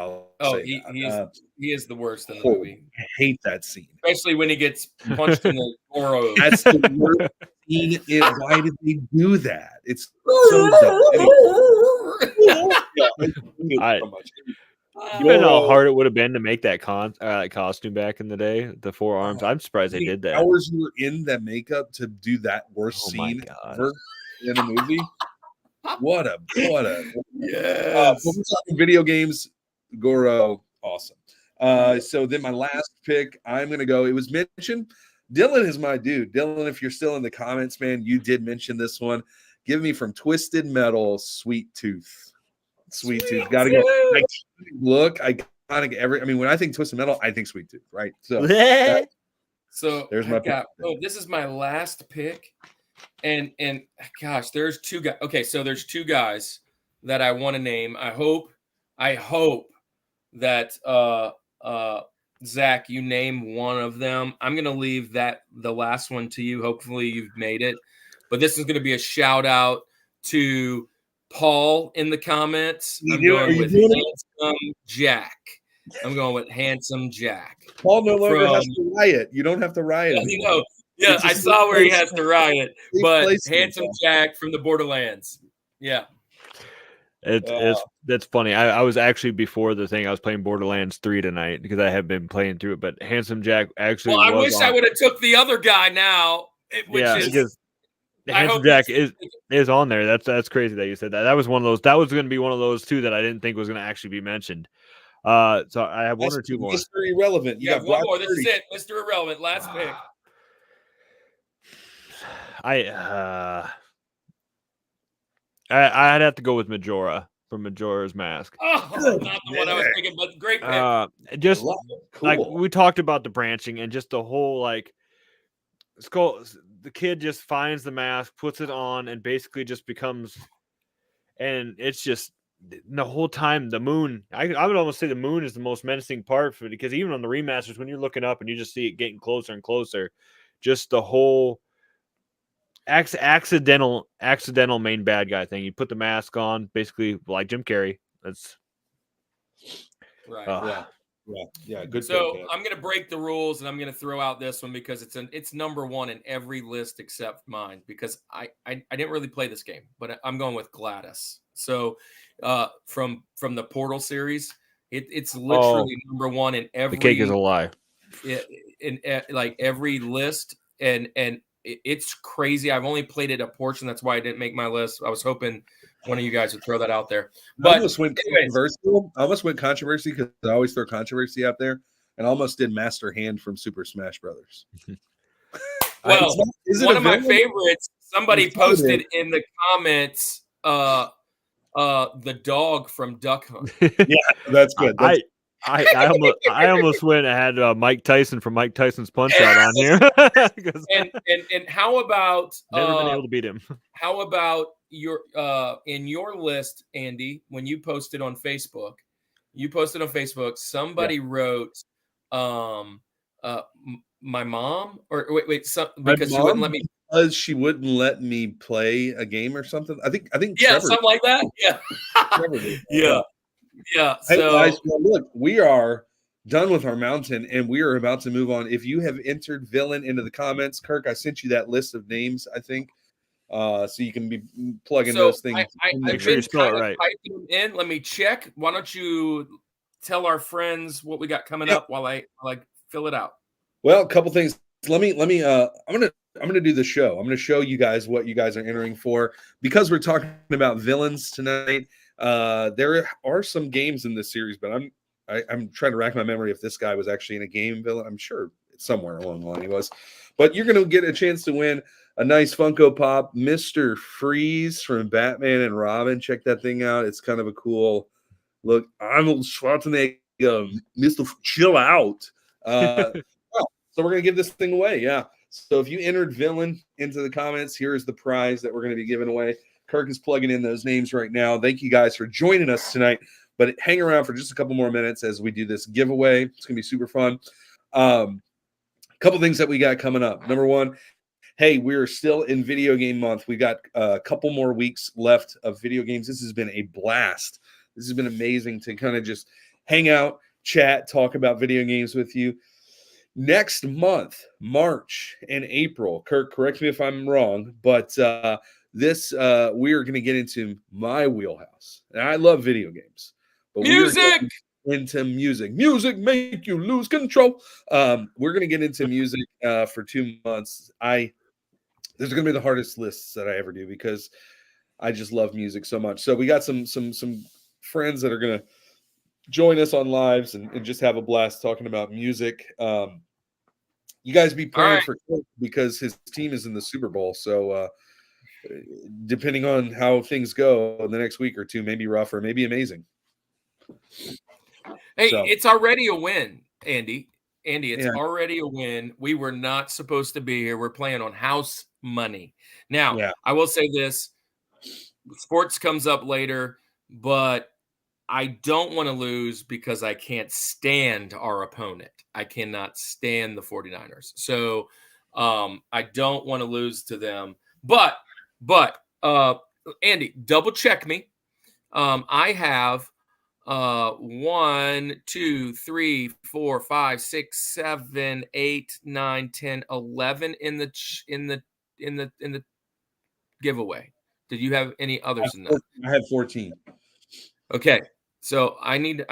he is the worst in the movie. I hate that scene, especially when he gets punched in the Goro. That's the worst scene. Why did they do that? It's so dumb. You know how hard it would have been to make that costume back in the day, the 4 arms. I'm surprised they did that. Hours you were in that makeup to do that worst scene ever in a movie. What a yes. When we're talking video games, Goro, awesome. So then my last pick, I'm gonna go. It was mentioned. Dylan is my dude. Dylan, if you're still in the comments, man, you did mention this one. Give me from Twisted Metal, Sweet Tooth. Sweet Tooth. Gotta go. Look, iconic. When I think Twisted Metal, I think Sweet Tooth, right? So So There's my pick. this is my last pick. And gosh, there's two guys. Okay, so there's two guys that I want to name. I hope that Zach, you name one of them. I'm gonna leave the last one to you. Hopefully you've made it. But this is gonna be a shout out to Paul in the comments. I'm going with Handsome Jack. I'm going with Handsome Jack. Paul no longer has to riot. You don't have to riot. Yeah, I saw where he has to riot, but Handsome Jack from the Borderlands. Yeah. That's funny. I was actually before the thing. I was playing Borderlands 3 tonight because I have been playing through it. But Handsome Jack actually. Well, I wish I would have took the other guy now. Because Handsome Jack is on there. That's crazy that you said that. That was one of those. That was going to be one of those too that I didn't think was going to actually be mentioned. So I have one or two more. Mr. Irrelevant. You got one more. This is it, Mr. Irrelevant. Last pick. I'd have to go with Majora from Majora's Mask. Oh, not the one I was thinking, but great pick. Just cool. like we talked about the branching and just the whole like the kid just finds the mask, puts it on, and basically just becomes, and it's just the whole time the moon. I would almost say the moon is the most menacing part for it, because even on the remasters, when you're looking up and you just see it getting closer and closer, just the whole accidental main bad guy thing. You put the mask on, basically like Jim Carrey. That's right. Yeah. Good. So pick, I'm going to break the rules, and I'm going to throw out this one because it's number one in every list except mine, because I didn't really play this game, but I'm going with Gladys. So from the Portal series, it's literally number one in every. The cake is a lie. In like every list, and it's crazy. I've only played it a portion. That's why I didn't make my list. I was hoping one of you guys would throw that out there. But I almost went controversy because I always throw controversy out there, and I almost did Master Hand from Super Smash Brothers. Well, one of my favorites. Somebody posted in the comments the dog from Duck Hunt. Yeah, that's good. I almost went and had Mike Tyson from Mike Tyson's Punch Out on here. and how about never been able to beat him? How about your in your list, Andy, when you posted on Facebook? Somebody wrote my mom, or wait, because she wouldn't let me. Because she wouldn't let me play a game or something. I think yeah, Trevor, something like that. Yeah. Yeah. Hey so guys, well, look, we are done with our mountain, and we are about to move on. If you have entered villain into the comments, Kirk, I sent you that list of names, I think, so you can be plugging those things. Make sure you spell it right. Typing them in. Let me check. Why don't you tell our friends what we got coming up while I fill it out? Well, a couple things. Let me. I'm gonna do the show. I'm gonna show you guys what you guys are entering for, because we're talking about villains tonight. There are some games in this series, but I'm trying to rack my memory if this guy was actually in a game villain. I'm sure somewhere along the line he was. But you're going to get a chance to win a nice Funko Pop, Mr. Freeze from Batman and Robin. Check that thing out. It's kind of a cool look. Arnold Schwarzenegger, Mr. Chill Out. So we're going to give this thing away. Yeah. So if you entered villain into the comments, here's the prize that we're going to be giving away. Kirk is plugging in those names right now. Thank you guys for joining us tonight. But hang around for just a couple more minutes as we do this giveaway. It's going to be super fun. Couple things that we got coming up. Number one, hey, we're still in video game month. We got a couple more weeks left of video games. This has been a blast. This has been amazing to kind of just hang out, chat, talk about video games with you. Next month, March and April, Kirk, correct me if I'm wrong, but this we are going to get into my wheelhouse. And I love video games. But music! Into music. Music make you lose control. We're going to get into music for 2 months. This is going to be the hardest lists that I ever do because I just love music so much. So we got some friends that are going to join us on lives and just have a blast talking about music. You guys be praying for Kirk because his team is in the Super Bowl. So depending on how things go in the next week or two, maybe rough or maybe amazing. Hey, it's already a win, Andy. Andy, it's already a win. We were not supposed to be here. We're playing on house money. Now, I will say this. Sports comes up later, but I don't want to lose because I can't stand our opponent. I cannot stand the 49ers. So I don't want to lose to them. But Andy, double check me. I have 1, 2, 3, 4, 5, 6, 7, 8, 9, 10, 11 in the giveaway. Did you have any others in that? I had 14. Okay, so I need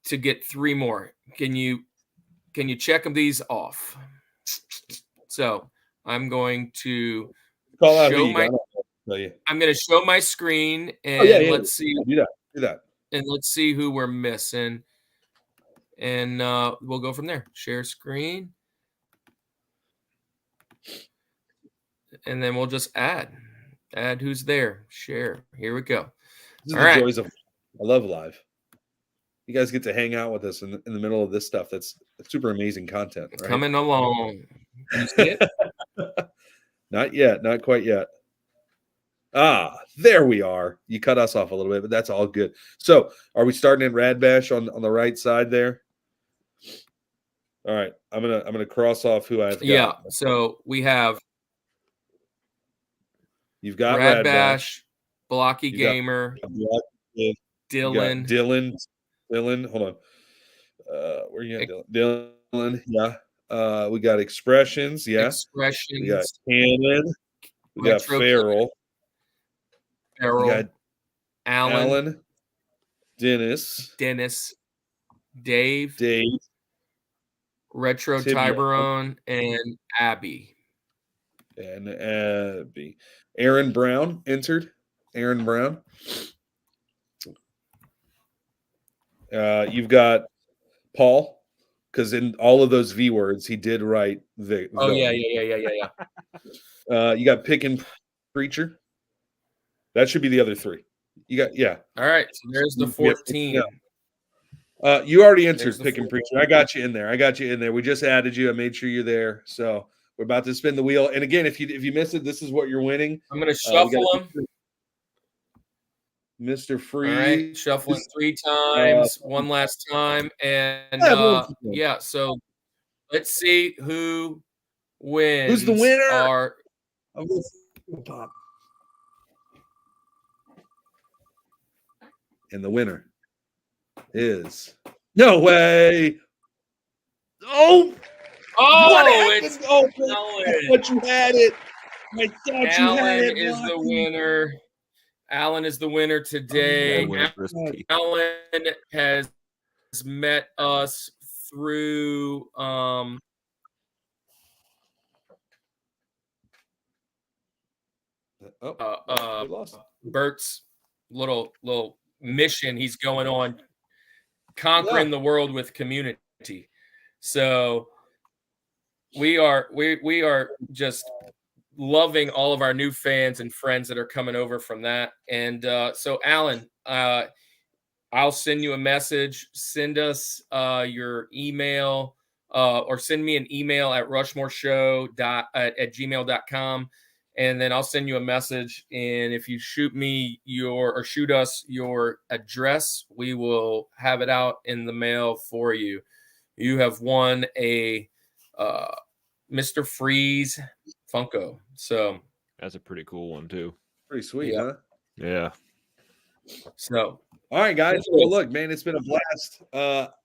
to get 3 more. Can you check these off? So I'm going to show my. I'm going to show my screen and let's see. Do that. And let's see who we're missing, and we'll go from there. Share screen, and then we'll just add who's there. Share. Here we go. This is the joys of. I love live. You guys get to hang out with us in the middle of this stuff. That's super amazing content. Right? Coming along. Can you see it? Not yet. Not quite yet. There we are. You cut us off a little bit, but that's all good. So are we starting in Rad Bash on the right side there? All right. I'm gonna cross off who I've got. Yeah. So we have you've got Rad Bash, Blocky Gamer, Dylan. Dylan, hold on. Where you at, Dylan? Yeah. We got Expressions. Yeah. Expressions. We got Cannon. We got Farrell. We got Alan. Dennis. Dave. Retro Tiburon and Abby. Aaron Brown entered. Aaron Brown. You've got Paul, because in all of those V words, he did write the. Oh, yeah. You got Pick and Preacher. That should be the other 3. You got, All right. So there's the 14. You already entered Pick and Preacher. I got you in there. We just added you. I made sure you're there. So we're about to spin the wheel. And again, if you miss it, this is what you're winning. I'm going to shuffle them. Mr. Freeze. All right, shuffling 3 times, one last time. And so let's see who wins. Who's the winner? And the winner is no way. Oh, it's Alan. I thought you had it. Alan is the winner. Alan is the winner today. Alan has met us through Bert's little mission he's going on, conquering the world with community. So we are just loving all of our new fans and friends that are coming over from that. And so Alan, I'll send you a message. Send us your email or send me an email at rushmoreshow@gmail.com. And then I'll send you a message. And if you shoot us your address, we will have it out in the mail for you. You have won a Mr. Freeze Funko. So that's a pretty cool one too. Pretty sweet, huh? Yeah. So all right, guys. Well, look, man, it's been a blast.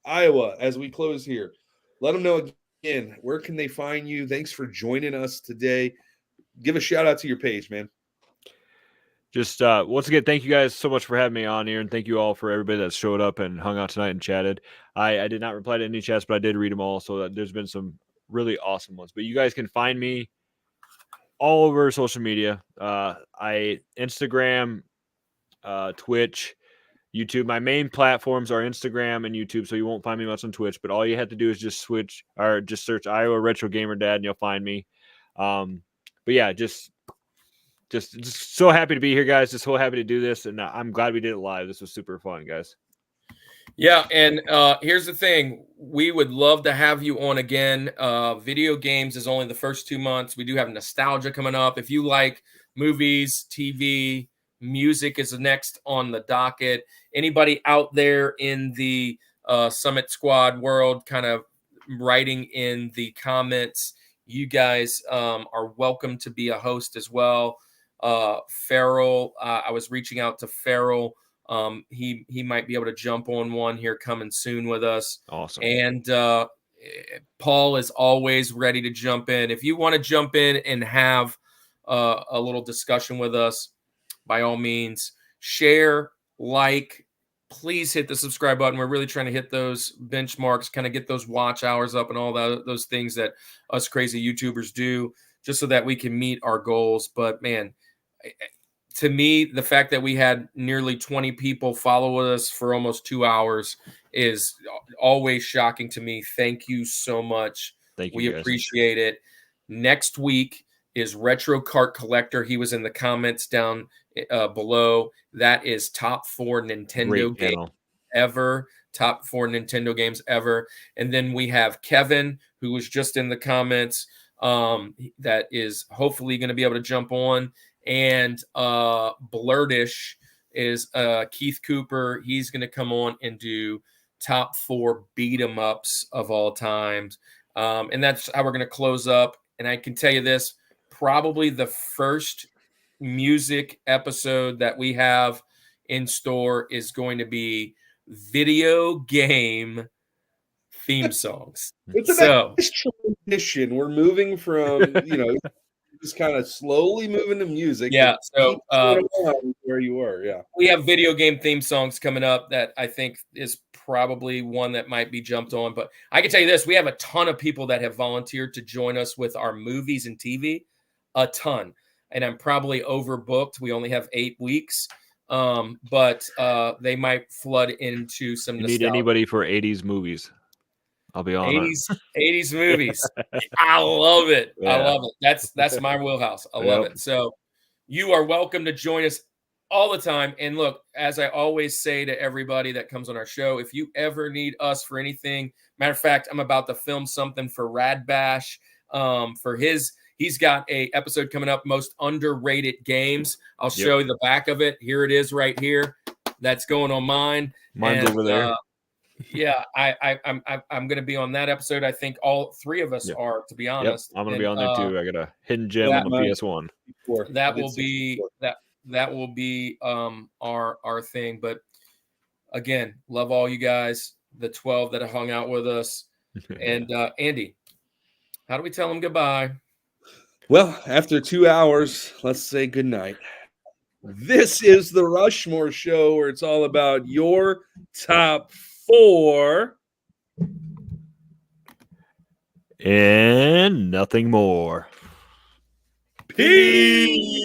Iowa, as we close here, let them know again, where can they find you? Thanks for joining us today. Give a shout out to your page, man. Just once again, thank you guys so much for having me on here, and thank you all for everybody that showed up and hung out tonight and chatted. I did not reply to any chats, but I did read them all, so there's been some really awesome ones. But you guys can find me all over social media. Instagram, Twitch, YouTube. My main platforms are Instagram and YouTube, so you won't find me much on Twitch. But all you have to do is just search Iowa Retro Gamer Dad, and you'll find me. But yeah, just so happy to be here, guys. Just so happy to do this, and I'm glad we did it live. This was super fun, guys. Yeah, and here's the thing. We would love to have you on again. Video games is only the first 2 months. We do have nostalgia coming up. If you like movies, TV, music is next on the docket. Anybody out there in the Summit Squad world kind of writing in the comments, you guys are welcome to be a host as well. Farrell, I was reaching out to Farrell. He might be able to jump on one here coming soon with us. Awesome. And Paul is always ready to jump in. If you want to jump in and have a little discussion with us, by all means, share, like, please hit the subscribe button. We're really trying to hit those benchmarks, kind of get those watch hours up and all those things that us crazy YouTubers do, just so that we can meet our goals. But man, to me, the fact that we had nearly 20 people follow us for almost 2 hours is always shocking to me. Thank you so much. Thank you. We guys. appreciate it. Next week is Retro Cart Collector. He was in the comments down below. That is top 4 Nintendo games ever. Top 4 Nintendo games ever. And then we have Kevin, who was just in the comments, that is hopefully going to be able to jump on. And Blerdish is Keith Cooper. He's going to come on and do top 4 beat 'em ups of all times. And that's how we're going to close up. And I can tell you this, probably the first music episode that we have in store is going to be video game theme songs. It's a nice transition. We're moving from, just kind of slowly moving to music. Yeah. So where you were. Yeah. We have video game theme songs coming up that I think is probably one that might be jumped on. But I can tell you this, we have a ton of people that have volunteered to join us with our movies and TV, a ton. And I'm probably overbooked. We only have 8 weeks. But they might flood into some You need anybody for 80s movies. I'll be on 80s movies. I love it. Yeah. I love it. That's my wheelhouse. I love it. So you are welcome to join us all the time. And look, as I always say to everybody that comes on our show, if you ever need us for anything, matter of fact, I'm about to film something for Rad Bash. He's got a episode coming up, most underrated games. I'll show you the back of it. Here it is right here. That's going on mine. Mine's over there. Yeah, I'm going to be on that episode. I think all 3 of us are, to be honest. I'm going to be on there too. I got a hidden gem on the PS1. That will be our thing. But again, love all you guys, the 12 that have hung out with us. And Andy, how do we tell them goodbye? Well, after 2 hours, let's say goodnight. This is the Rushmore Show, where it's all about your top 4 and nothing more. Peace.